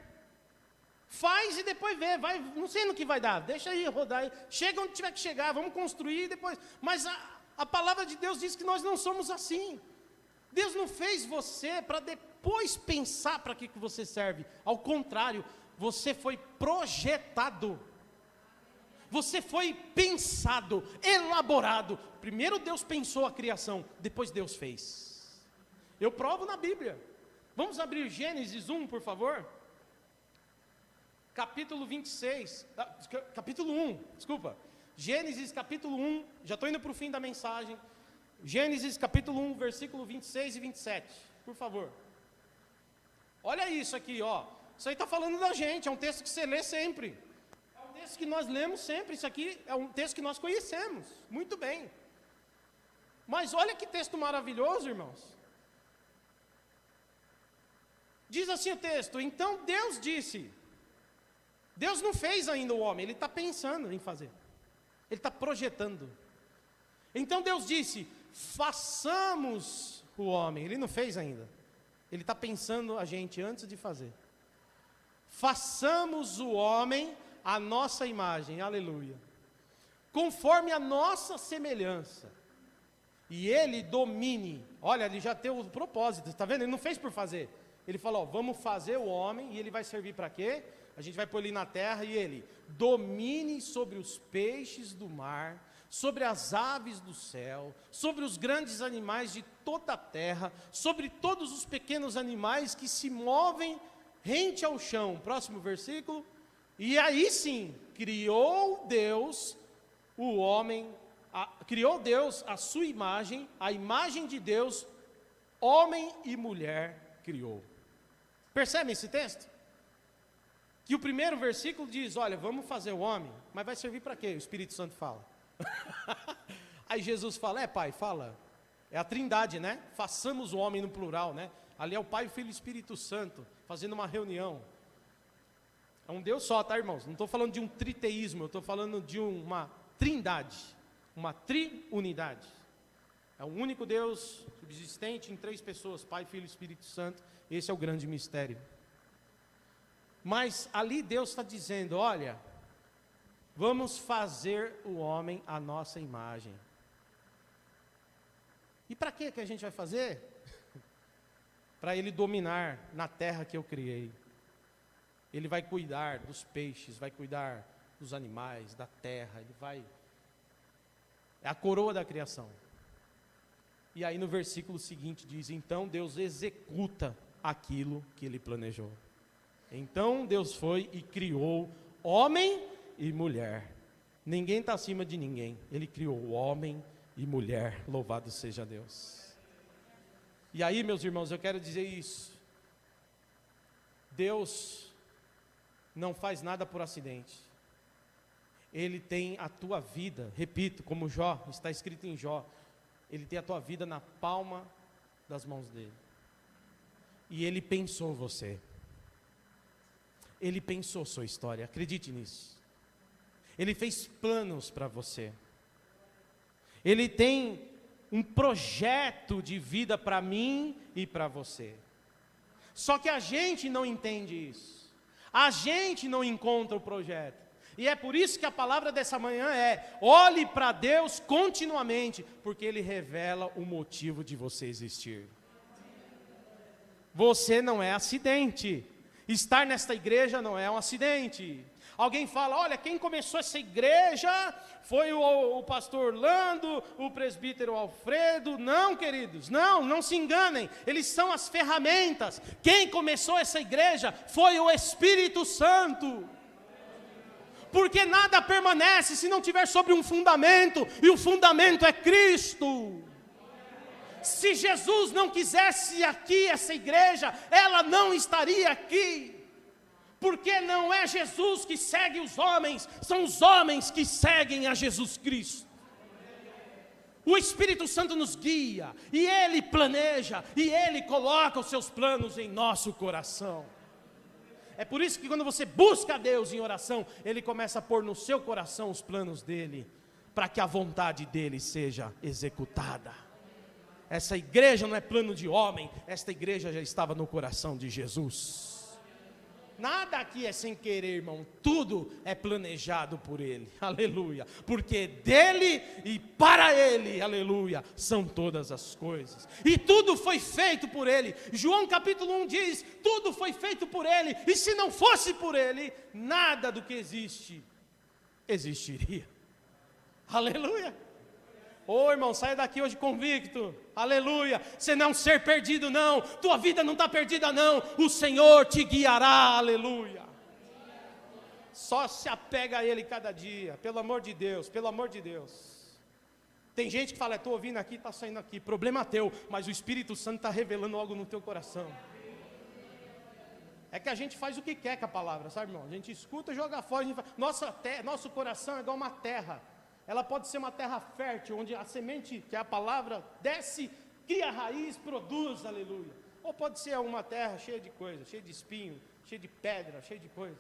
Faz e depois vê, vai, não sei no que vai dar, deixa aí rodar aí. Chega onde tiver que chegar, vamos construir e depois. Mas a palavra de Deus diz que nós não somos assim. Deus não fez você para depois pensar para que você serve. Ao contrário, você foi projetado. Você foi pensado, elaborado. Primeiro Deus pensou a criação, depois Deus fez. Eu provo na Bíblia. Vamos abrir Gênesis 1, por favor? Capítulo 26, capítulo 1, desculpa. Gênesis capítulo 1, já estou indo para o fim da mensagem. Gênesis capítulo 1, versículo 26 e 27, por favor. Olha isso aqui, ó. Isso aí está falando da gente, é um texto que você lê sempre. É um texto que nós lemos sempre, isso aqui é um texto que nós conhecemos, muito bem. Mas olha que texto maravilhoso, irmãos. Diz assim o texto: então Deus disse. Deus não fez ainda o homem, Ele está pensando em fazer. Ele está projetando. Então Deus disse, façamos o homem. Ele não fez ainda. Ele está pensando a gente antes de fazer. Façamos o homem à nossa imagem, aleluia. Conforme a nossa semelhança. E ele domine. Olha, ele já tem o propósito, está vendo? Ele não fez por fazer. Ele falou, ó, vamos fazer o homem, e ele vai servir para quê? A gente vai pôr ele na terra, e ele domine sobre os peixes do mar, sobre as aves do céu, sobre os grandes animais de toda a terra, sobre todos os pequenos animais que se movem rente ao chão. Próximo versículo. E aí sim, criou Deus o homem, criou Deus a sua imagem, a imagem de Deus, homem e mulher criou. Percebem esse texto? Que o primeiro versículo diz, olha, vamos fazer o homem, mas vai servir para quê? O Espírito Santo fala. Aí Jesus fala, Pai, fala. É a trindade, né? Façamos o homem no plural, né? Ali é o Pai, o Filho e o Espírito Santo, fazendo uma reunião. É um Deus só, tá, irmãos? Não estou falando de um triteísmo, eu estou falando de uma trindade, uma triunidade. É um único Deus subsistente em 3 pessoas, Pai, Filho e Espírito Santo. Esse é o grande mistério. Mas ali Deus está dizendo, olha, vamos fazer o homem à nossa imagem. E para que a gente vai fazer? Para ele dominar na terra que eu criei. Ele vai cuidar dos peixes, vai cuidar dos animais, da terra, ele vai... É a coroa da criação. E aí no versículo seguinte diz, então Deus executa aquilo que ele planejou. Então Deus foi e criou homem e mulher. Ninguém está acima de ninguém. Ele criou homem e mulher. Louvado seja Deus. E aí, meus irmãos, eu quero dizer isso. Deus não faz nada por acidente. Ele tem a tua vida, repito, como Jó, está escrito em Jó. Ele tem a tua vida na palma das mãos dele. E ele pensou você. Ele pensou sua história, acredite nisso. Ele fez planos para você. Ele tem um projeto de vida para mim e para você. Só que a gente não entende isso. A gente não encontra o projeto. E é por isso que a palavra dessa manhã é: olhe para Deus continuamente, porque Ele revela o motivo de você existir. Você não é acidente. Estar nesta igreja não é um acidente. Alguém fala, olha, quem começou essa igreja foi o pastor Orlando, o presbítero Alfredo. Não, queridos, não se enganem. Eles são as ferramentas. Quem começou essa igreja foi o Espírito Santo. Porque nada permanece se não tiver sobre um fundamento, e o fundamento é Cristo. Se Jesus não quisesse aqui essa igreja, ela não estaria aqui. Porque não é Jesus que segue os homens, são os homens que seguem a Jesus Cristo. O Espírito Santo nos guia, e Ele planeja, e Ele coloca os seus planos em nosso coração. É por isso que quando você busca a Deus em oração, Ele começa a pôr no seu coração os planos dEle, para que a vontade dEle seja executada. Essa igreja não é plano de homem, esta igreja já estava no coração de Jesus. Nada aqui é sem querer, irmão, tudo é planejado por Ele, aleluia, porque dEle e para Ele, aleluia, são todas as coisas, e tudo foi feito por Ele. João capítulo 1 diz, tudo foi feito por Ele, e se não fosse por Ele, nada do que existe existiria. Aleluia. Ô irmão, saia daqui hoje convicto. Aleluia. Você não é um ser perdido não. Tua vida não está perdida não. O Senhor te guiará. Aleluia. Só se apega a Ele cada dia. Pelo amor de Deus, pelo amor de Deus. Tem gente que fala, estou ouvindo aqui, está saindo aqui. Problema teu, mas o Espírito Santo está revelando algo no teu coração. É que a gente faz o que quer com a palavra, sabe, irmão? A gente escuta, joga fora. A gente faz... Nosso coração é igual uma terra. Ela pode ser uma terra fértil, onde a semente, que é a palavra, desce, cria raiz, produz, aleluia. Ou pode ser uma terra cheia de coisa, cheia de espinho, cheia de pedra, cheia de coisa.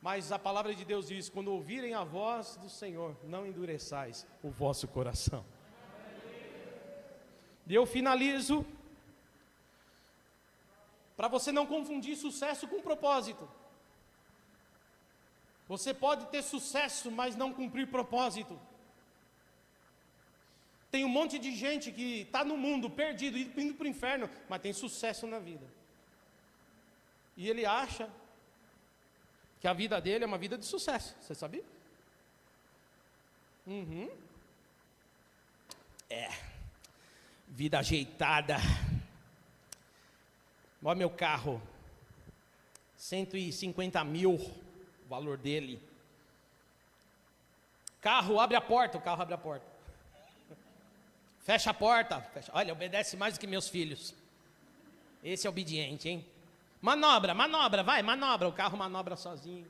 Mas a palavra de Deus diz, quando ouvirem a voz do Senhor, não endureçais o vosso coração. E eu finalizo, para você não confundir sucesso com propósito. Você pode ter sucesso, mas não cumprir propósito. Tem um monte de gente que está no mundo, perdido, indo para o inferno, mas tem sucesso na vida. E ele acha que a vida dele é uma vida de sucesso. Você sabia? Vida ajeitada. Olha meu carro. 150 mil. O valor dele. Carro, abre a porta. O carro abre a porta. Fecha a porta. Fecha. Olha, obedece mais do que meus filhos. Esse é obediente, hein? Manobra, vai, manobra. O carro manobra sozinho.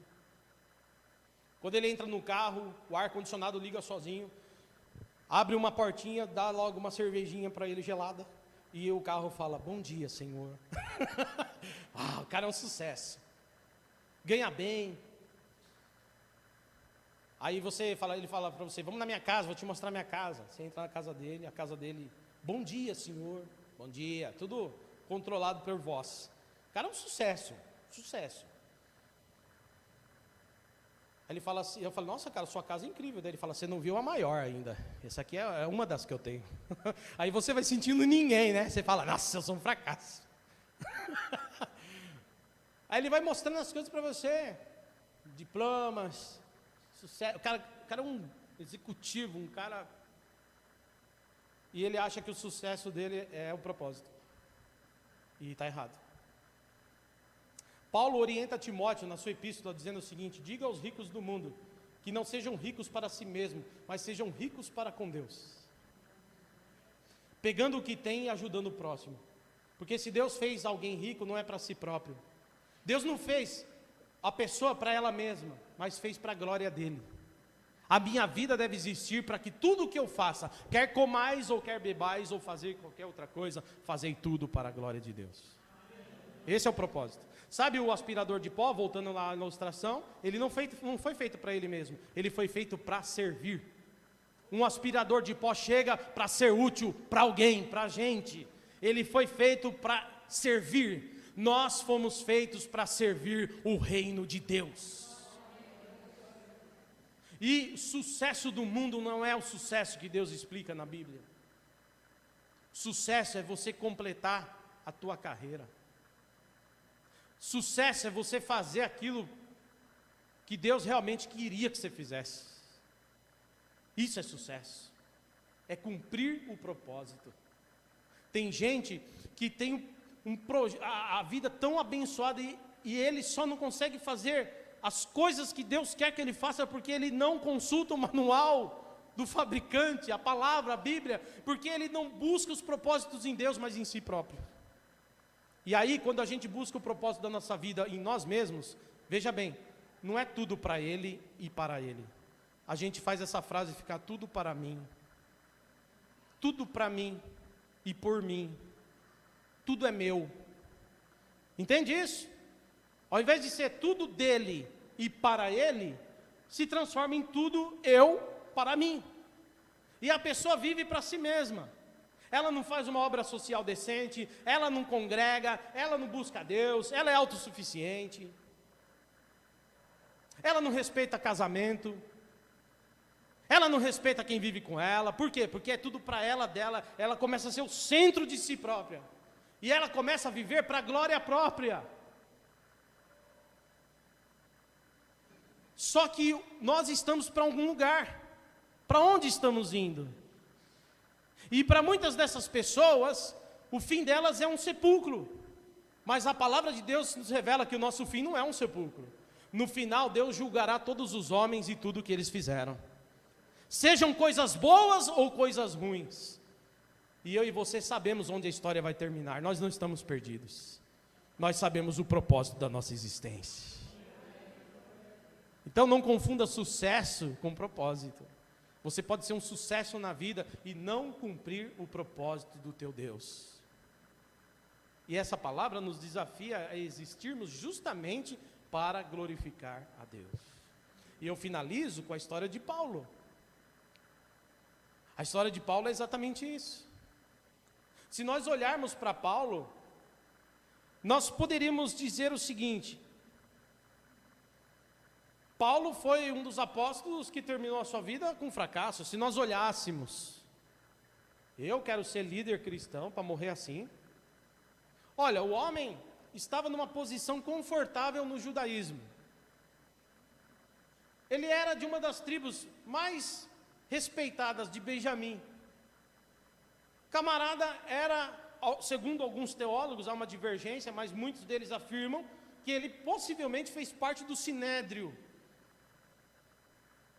Quando ele entra no carro, o ar-condicionado liga sozinho. Abre uma portinha, dá logo uma cervejinha para ele gelada. E o carro fala, bom dia, Senhor. O cara é um sucesso. Ganha bem. Aí ele fala para você, vamos na minha casa, vou te mostrar minha casa. Você entra na casa dele, a casa dele, bom dia, Senhor. Bom dia, tudo controlado por voz. O cara é um sucesso. Aí ele fala assim, eu falo, nossa cara, sua casa é incrível. Daí ele fala, você não viu a maior ainda. Essa aqui é uma das que eu tenho. Aí você vai sentindo ninguém, né? Você fala, nossa, eu sou um fracasso. Aí ele vai mostrando as coisas para você. Diplomas, sucesso. O cara é um executivo, um cara... E ele acha que o sucesso dele é o propósito. E está errado. Paulo orienta Timóteo na sua epístola dizendo o seguinte, diga aos ricos do mundo, que não sejam ricos para si mesmos, mas sejam ricos para com Deus. Pegando o que tem e ajudando o próximo. Porque se Deus fez alguém rico, não é para si próprio. Deus não fez a pessoa para ela mesma, mas fez para a glória dele. A minha vida deve existir para que tudo o que eu faça, quer comais ou quer bebais ou fazer qualquer outra coisa, fazei tudo para a glória de Deus. Esse é o propósito. Sabe o aspirador de pó, voltando lá na ilustração, ele não foi feito para ele mesmo, ele foi feito para servir. Um aspirador de pó chega para ser útil para alguém, para a gente. Ele foi feito para servir. Nós fomos feitos para servir o reino de Deus. E sucesso do mundo não é o sucesso que Deus explica na Bíblia. Sucesso é você completar a tua carreira. Sucesso é você fazer aquilo que Deus realmente queria que você fizesse. Isso é sucesso. É cumprir o propósito. Tem gente que tem a vida tão abençoada e ele só não consegue fazer as coisas que Deus quer que ele faça porque ele não consulta o manual do fabricante, a palavra, a Bíblia, porque ele não busca os propósitos em Deus, mas em si próprio. E aí, quando a gente busca o propósito da nossa vida em nós mesmos, veja bem, não é tudo para Ele e para Ele. A gente faz essa frase ficar tudo para mim. Tudo para mim e por mim. Tudo é meu. Entende isso? Ao invés de ser tudo dele e para ele, se transforma em tudo eu para mim. E a pessoa vive para si mesma. Ela não faz uma obra social decente, ela não congrega, ela não busca a Deus, ela é autossuficiente. Ela não respeita casamento. Ela não respeita quem vive com ela. Por quê? Porque é tudo para ela, dela. Ela começa a ser o centro de si própria. E ela começa a viver para a glória própria. Só que nós estamos para algum lugar. Para onde estamos indo? E para muitas dessas pessoas, o fim delas é um sepulcro. Mas a palavra de Deus nos revela que o nosso fim não é um sepulcro. No final, Deus julgará todos os homens e tudo o que eles fizeram. Sejam coisas boas ou coisas ruins. E eu e você sabemos onde a história vai terminar. Nós não estamos perdidos. Nós sabemos o propósito da nossa existência. Então não confunda sucesso com propósito. Você pode ser um sucesso na vida e não cumprir o propósito do teu Deus. E essa palavra nos desafia a existirmos justamente para glorificar a Deus. E eu finalizo com a história de Paulo. A história de Paulo é exatamente isso. Se nós olharmos para Paulo, nós poderíamos dizer o seguinte: Paulo foi um dos apóstolos que terminou a sua vida com fracasso. Se nós olhássemos, eu quero ser líder cristão para morrer assim. Olha, o homem estava numa posição confortável no judaísmo. Ele era de uma das tribos mais respeitadas de Benjamim. Camarada era, segundo alguns teólogos, há uma divergência, mas muitos deles afirmam que ele possivelmente fez parte do Sinédrio.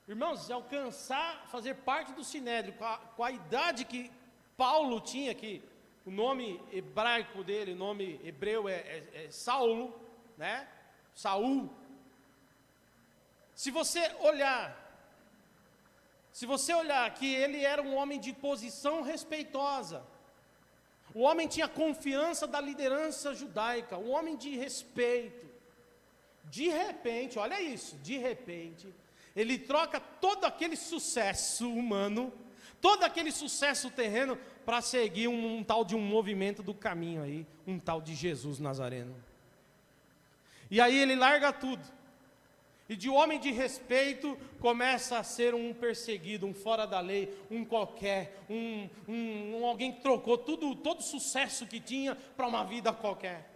Irmãos, alcançar, fazer parte do Sinédrio, com a idade que Paulo tinha, que o nome hebraico dele, o nome hebreu é Saulo, né? Saul. Se você olhar que ele era um homem de posição respeitosa, o homem tinha confiança da liderança judaica, um homem de respeito. De repente, olha isso, de repente, ele troca todo aquele sucesso humano, todo aquele sucesso terreno, para seguir um tal de um movimento do caminho aí, um tal de Jesus Nazareno. E aí ele larga tudo, e de homem de respeito, começa a ser um perseguido, um fora da lei, um qualquer, alguém que trocou todo o sucesso que tinha para uma vida qualquer.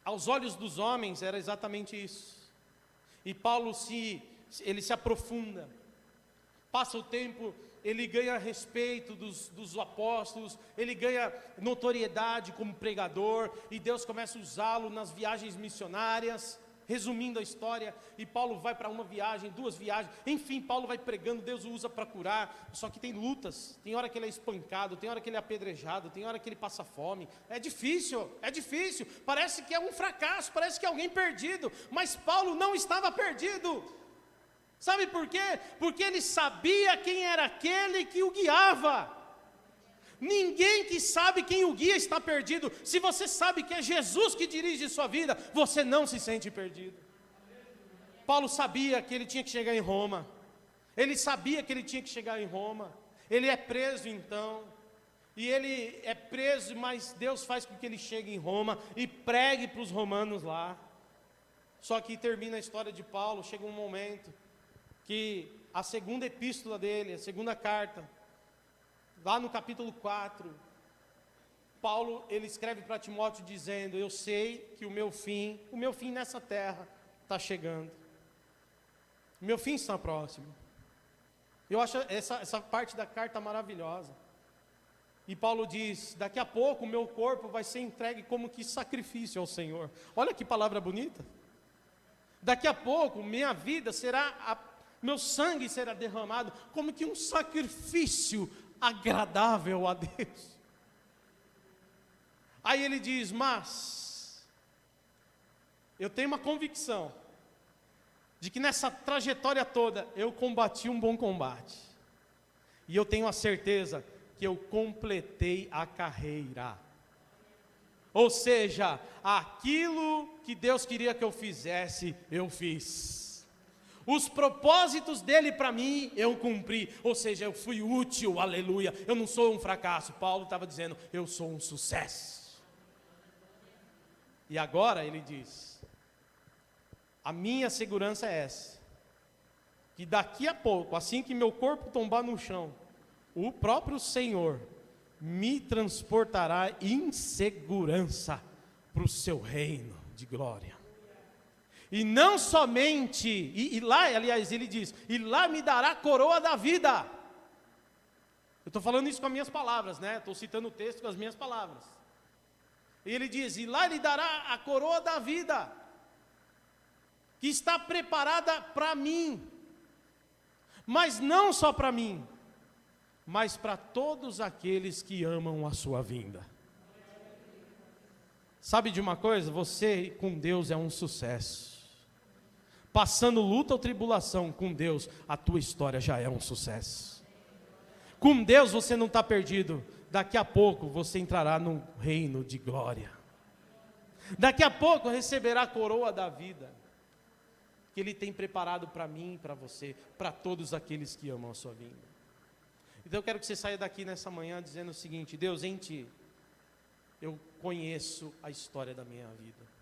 Aos olhos dos homens era exatamente isso. E Paulo ele se aprofunda, passa o tempo, ele ganha respeito dos apóstolos, ele ganha notoriedade como pregador, e Deus começa a usá-lo nas viagens missionárias. Resumindo a história, e Paulo vai para uma viagem, 2 viagens, enfim, Paulo vai pregando, Deus o usa para curar. Só que tem lutas, tem hora que ele é espancado, tem hora que ele é apedrejado, tem hora que ele passa fome. É difícil, parece que é um fracasso, parece que é alguém perdido, mas Paulo não estava perdido. Sabe por quê? Porque ele sabia quem era aquele que o guiava. Ninguém que sabe quem o guia está perdido. Se você sabe que é Jesus que dirige sua vida, você não se sente perdido. Paulo sabia que ele tinha que chegar em Roma. Ele sabia que ele tinha que chegar em Roma. Ele é preso então. E ele é preso, mas Deus faz com que ele chegue em Roma e pregue para os romanos lá. Só que termina a história de Paulo, chega um momento que a segunda epístola dele, a segunda carta, lá no capítulo 4, Paulo, ele escreve para Timóteo dizendo: eu sei que o meu fim nessa terra está chegando. O meu fim está próximo. Eu acho essa parte da carta maravilhosa. E Paulo diz: daqui a pouco o meu corpo vai ser entregue como que sacrifício ao Senhor. Olha que palavra bonita. Daqui a pouco minha vida meu sangue será derramado como que um sacrifício agradável a Deus. Aí ele diz: mas eu tenho uma convicção de que nessa trajetória toda eu combati um bom combate, e eu tenho a certeza que eu completei a carreira. Ou seja, aquilo que Deus queria que eu fizesse, eu fiz. Os propósitos dele para mim, eu cumpri. Ou seja, eu fui útil, aleluia. Eu não sou um fracasso. Paulo estava dizendo: eu sou um sucesso. E agora ele diz: a minha segurança é essa, que daqui a pouco, assim que meu corpo tombar no chão, o próprio Senhor me transportará em segurança para o seu reino de glória. E não somente, e lá, aliás, ele diz, e lá me dará a coroa da vida. Eu estou falando isso com as minhas palavras, né? Estou citando o texto com as minhas palavras. E ele diz, e lá lhe dará a coroa da vida, que está preparada para mim. Mas não só para mim, mas para todos aqueles que amam a sua vinda. Sabe de uma coisa? Você com Deus é um sucesso. Passando luta ou tribulação com Deus, a tua história já é um sucesso. Com Deus você não está perdido. Daqui a pouco você entrará num reino de glória. Daqui a pouco receberá a coroa da vida, que Ele tem preparado para mim e para você, para todos aqueles que amam a sua vinda. Então eu quero que você saia daqui nessa manhã dizendo o seguinte: Deus, em Ti, eu conheço a história da minha vida.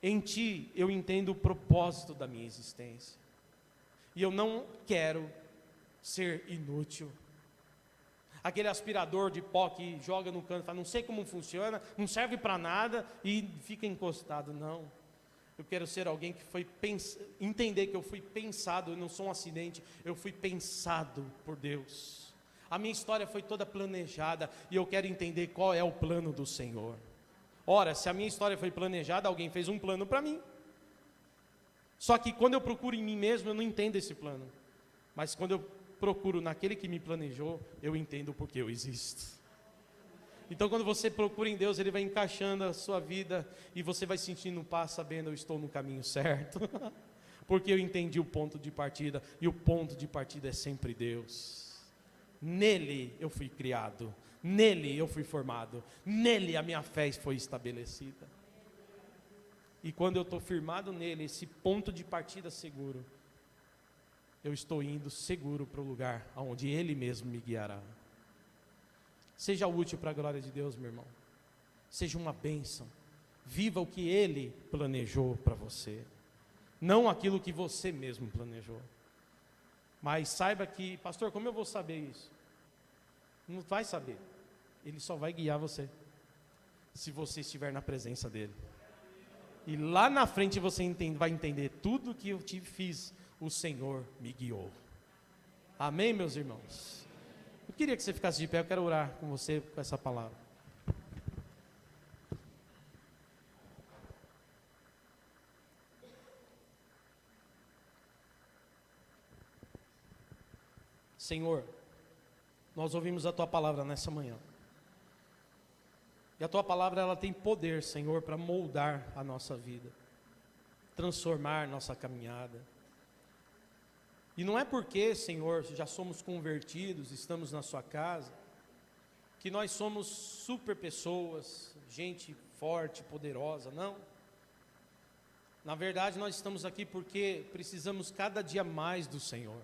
Em Ti eu entendo o propósito da minha existência. E eu não quero ser inútil. Aquele aspirador de pó que joga no canto, fala, não sei como funciona, não serve para nada e fica encostado. Não. Eu quero ser alguém que foi entender que eu fui pensado, eu não sou um acidente, eu fui pensado por Deus. A minha história foi toda planejada e eu quero entender qual é o plano do Senhor. Ora, se a minha história foi planejada, alguém fez um plano para mim. Só que quando eu procuro em mim mesmo, eu não entendo esse plano. Mas quando eu procuro naquele que me planejou, eu entendo o porquê eu existo. Então quando você procura em Deus, Ele vai encaixando a sua vida e você vai sentindo paz, sabendo eu estou no caminho certo. Porque eu entendi o ponto de partida, e o ponto de partida é sempre Deus. Nele eu fui criado, nele eu fui formado, nele a minha fé foi estabelecida. E quando eu estou firmado nele, esse ponto de partida seguro, eu estou indo seguro para o lugar onde Ele mesmo me guiará. Seja útil para a glória de Deus, meu irmão. Seja uma bênção. Viva o que Ele planejou para você, não aquilo que você mesmo planejou. Mas saiba que, pastor, como eu vou saber isso? Não vai saber. Ele só vai guiar você se você estiver na presença dEle. E lá na frente você vai entender tudo que eu te fiz, o Senhor me guiou. Amém, meus irmãos? Eu queria que você ficasse de pé, eu quero orar com você com essa palavra. Senhor, nós ouvimos a Tua palavra nessa manhã. E a Tua palavra, ela tem poder, Senhor, para moldar a nossa vida, transformar nossa caminhada. E não é porque, Senhor, já somos convertidos, estamos na Sua casa, que nós somos super pessoas, gente forte, poderosa, não. Na verdade, nós estamos aqui porque precisamos cada dia mais do Senhor.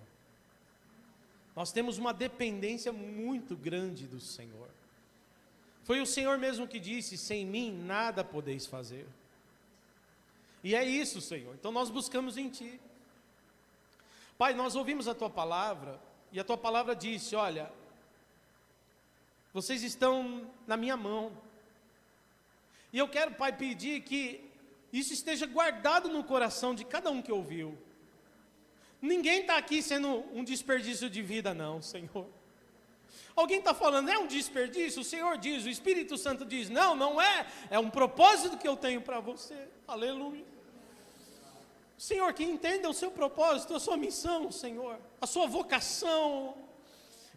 Nós temos uma dependência muito grande do Senhor. Foi o Senhor mesmo que disse, sem mim nada podeis fazer. E é isso, Senhor, então nós buscamos em Ti. Pai, nós ouvimos a Tua palavra, e a Tua palavra disse, olha, vocês estão na minha mão. E eu quero, Pai, pedir que isso esteja guardado no coração de cada um que ouviu. Ninguém está aqui sendo um desperdício de vida, não, Senhor. Alguém está falando, é um desperdício? O Senhor diz, o Espírito Santo diz, não, não é. É um propósito que eu tenho para você. Aleluia. Senhor, que entenda o seu propósito, a sua missão, Senhor, a sua vocação.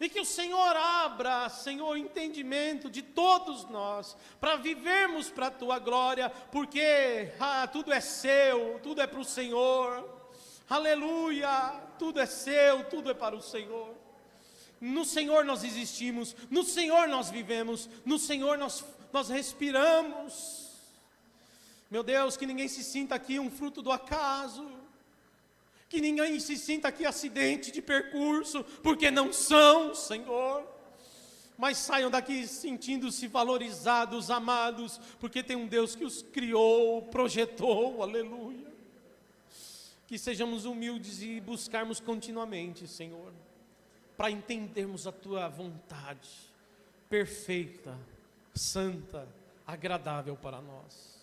E que o Senhor abra, Senhor, o entendimento de todos nós, para vivermos para a Tua glória, porque tudo é seu, tudo é para o Senhor. Aleluia, tudo é seu, tudo é para o Senhor. No Senhor nós existimos, no Senhor nós vivemos, no Senhor nós respiramos. Meu Deus, que ninguém se sinta aqui um fruto do acaso, que ninguém se sinta aqui acidente de percurso, porque não são, Senhor. Mas saiam daqui sentindo-se valorizados, amados, porque tem um Deus que os criou, projetou, aleluia. Que sejamos humildes e buscarmos continuamente, Senhor, para entendermos a Tua vontade, perfeita, santa, agradável para nós.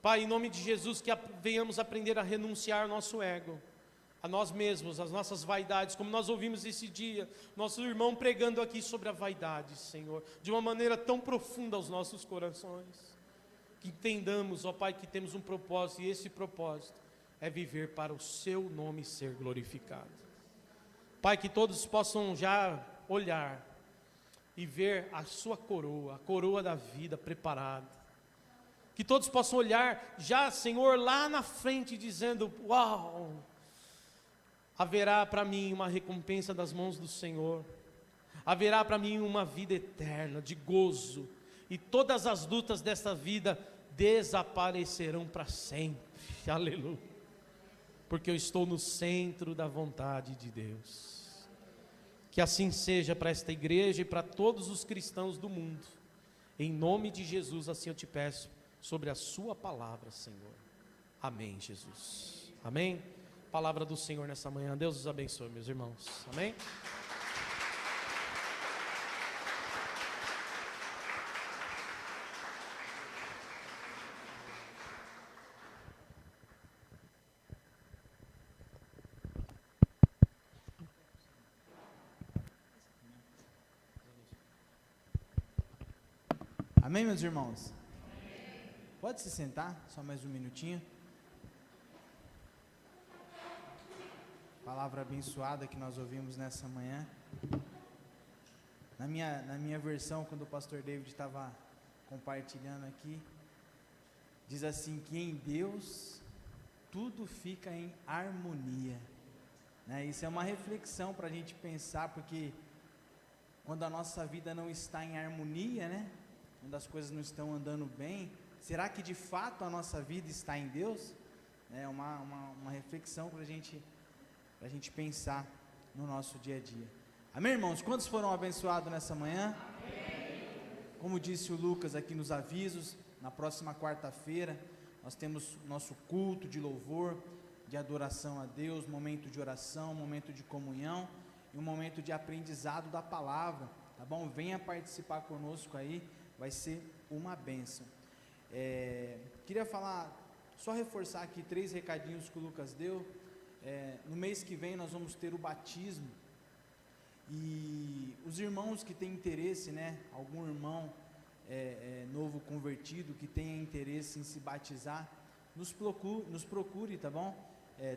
Pai, em nome de Jesus, que venhamos aprender a renunciar ao nosso ego, a nós mesmos, às nossas vaidades, como nós ouvimos esse dia, nosso irmão pregando aqui sobre a vaidade, Senhor, de uma maneira tão profunda aos nossos corações, que entendamos, ó Pai, que temos um propósito, e esse propósito é viver para o Seu nome ser glorificado. Pai, que todos possam já olhar e ver a Sua coroa, a coroa da vida preparada, que todos possam olhar já, Senhor, lá na frente, dizendo: uau, haverá para mim uma recompensa das mãos do Senhor, haverá para mim uma vida eterna, de gozo, e todas as lutas desta vida desaparecerão para sempre, aleluia, porque eu estou no centro da vontade de Deus. Que assim seja para esta igreja e para todos os cristãos do mundo, em nome de Jesus, assim eu te peço, sobre a Sua palavra, Senhor. Amém, Jesus. Amém. Palavra do Senhor nessa manhã. Deus os abençoe, meus irmãos. Amém. Amém, meus irmãos? Pode se sentar, só mais um minutinho. Palavra abençoada que nós ouvimos nessa manhã. Na minha versão, quando o pastor David estava compartilhando aqui, diz assim, que em Deus tudo fica em harmonia, né? Isso é uma reflexão para a gente pensar, porque quando a nossa vida não está em harmonia, né? Quando as coisas não estão andando bem, será que de fato a nossa vida está em Deus? É uma reflexão para a gente pensar no nosso dia a dia. Amém, irmãos? Quantos foram abençoados nessa manhã? Amém. Como disse o Lucas aqui nos avisos, na próxima quarta-feira nós temos nosso culto de louvor, de adoração a Deus, momento de oração, momento de comunhão e um momento de aprendizado da palavra, tá bom? Venha participar conosco aí, vai ser uma bênção. Queria falar, só reforçar aqui 3 recadinhos que o Lucas deu. No mês que vem nós vamos ter o batismo, e os irmãos que têm interesse, né, algum irmão novo convertido que tenha interesse em se batizar, nos procure, tá bom?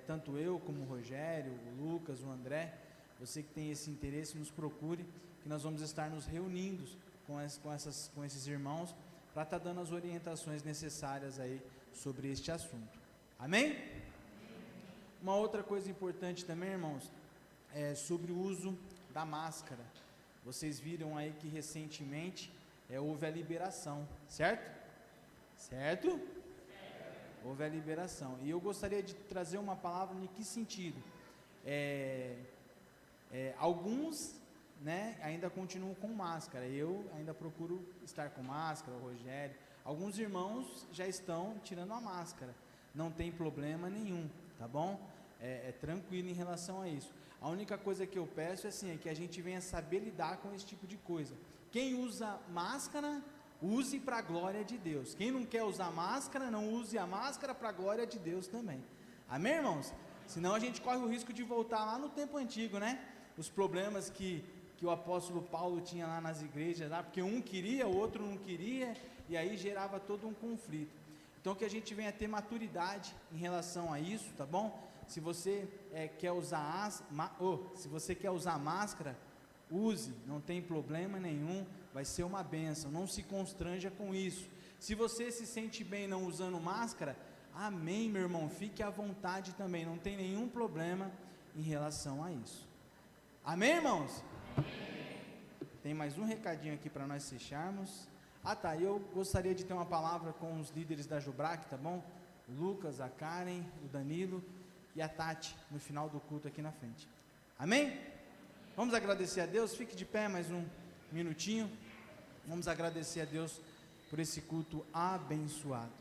Tanto eu como o Rogério, o Lucas, o André, você que tem esse interesse, nos procure, que nós vamos estar nos reunindo com esses irmãos, para estar dando as orientações necessárias aí sobre este assunto. Amém? Uma outra coisa importante também, irmãos, é sobre o uso da máscara. Vocês viram aí que recentemente houve a liberação, certo? Certo? Houve a liberação. E eu gostaria de trazer uma palavra em que sentido? Alguns, né, ainda continuam com máscara. Eu ainda procuro estar com máscara, o Rogério. Alguns irmãos já estão tirando a máscara. Não tem problema nenhum, tá bom? Tranquilo em relação a isso. A única coisa que eu peço é que a gente venha saber lidar com esse tipo de coisa. Quem usa máscara, use para a glória de Deus. Quem não quer usar máscara, não use a máscara para a glória de Deus também. Amém, irmãos? Senão a gente corre o risco de voltar lá no tempo antigo, né? Os problemas que o apóstolo Paulo tinha lá nas igrejas, lá, porque um queria, o outro não queria, e aí gerava todo um conflito. Então que a gente venha ter maturidade em relação a isso, tá bom? Se você quer usar máscara, use, não tem problema nenhum, vai ser uma bênção, não se constranja com isso. Se você se sente bem não usando máscara, amém, meu irmão, fique à vontade também, não tem nenhum problema em relação a isso. Amém, irmãos? Amém. Tem mais um recadinho aqui para nós fecharmos. Eu gostaria de ter uma palavra com os líderes da Jubrac, tá bom? O Lucas, a Karen, o Danilo e a Tati, no final do culto aqui na frente. Amém? Vamos agradecer a Deus, fique de pé mais um minutinho. Vamos agradecer a Deus por esse culto abençoado.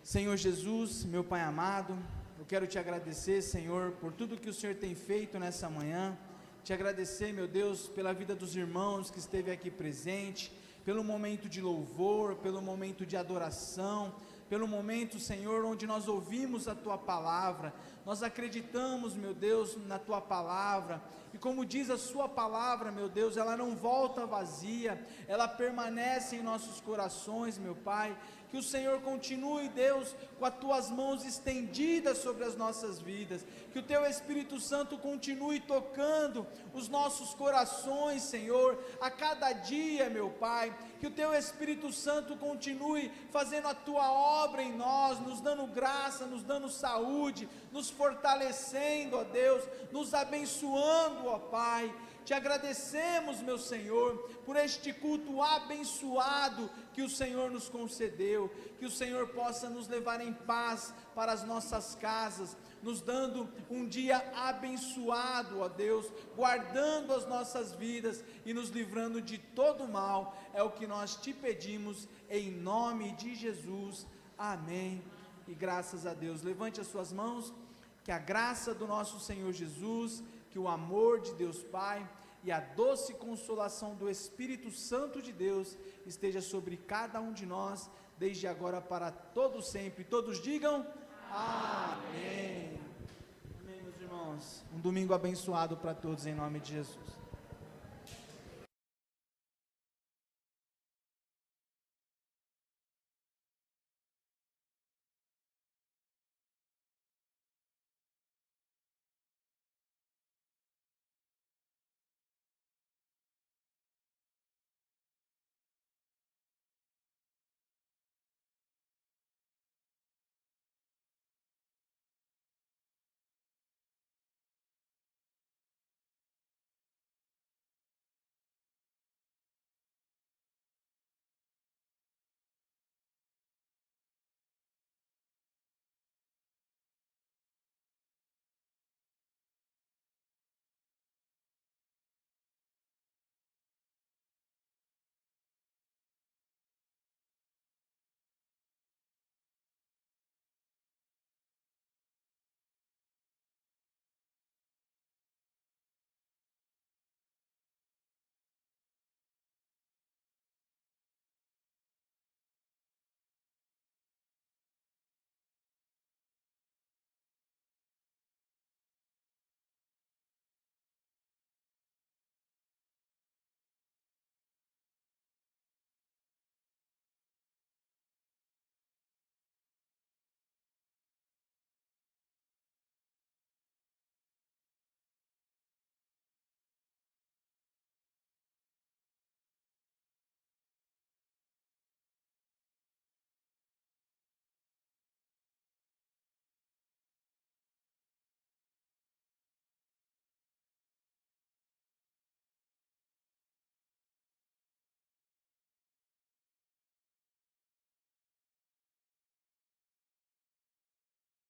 Senhor Jesus, meu Pai amado, eu quero te agradecer, Senhor, por tudo que o Senhor tem feito nessa manhã. Te agradecer, meu Deus, pela vida dos irmãos que esteve aqui presente, pelo momento de louvor, pelo momento de adoração, pelo momento, Senhor, onde nós ouvimos a Tua palavra. Nós acreditamos, meu Deus, na Tua palavra, e como diz a Sua palavra, meu Deus, ela não volta vazia, ela permanece em nossos corações, meu Pai. Que o Senhor continue, Deus, com as Tuas mãos estendidas sobre as nossas vidas, que o Teu Espírito Santo continue tocando os nossos corações, Senhor, a cada dia, meu Pai. Que o Teu Espírito Santo continue fazendo a Tua obra em nós, nos dando graça, nos dando saúde, nos fortalecendo, ó Deus, nos abençoando, ó Pai. Te agradecemos, meu Senhor, por este culto abençoado que o Senhor nos concedeu. Que o Senhor possa nos levar em paz para as nossas casas, nos dando um dia abençoado, ó Deus, guardando as nossas vidas e nos livrando de todo mal. É o que nós te pedimos em nome de Jesus. Amém. E graças a Deus. Levante as suas mãos. Que a graça do nosso Senhor Jesus, que o amor de Deus Pai e a doce consolação do Espírito Santo de Deus esteja sobre cada um de nós, desde agora para todo sempre. Todos digam amém. Amém, meus irmãos. Um domingo abençoado para todos em nome de Jesus.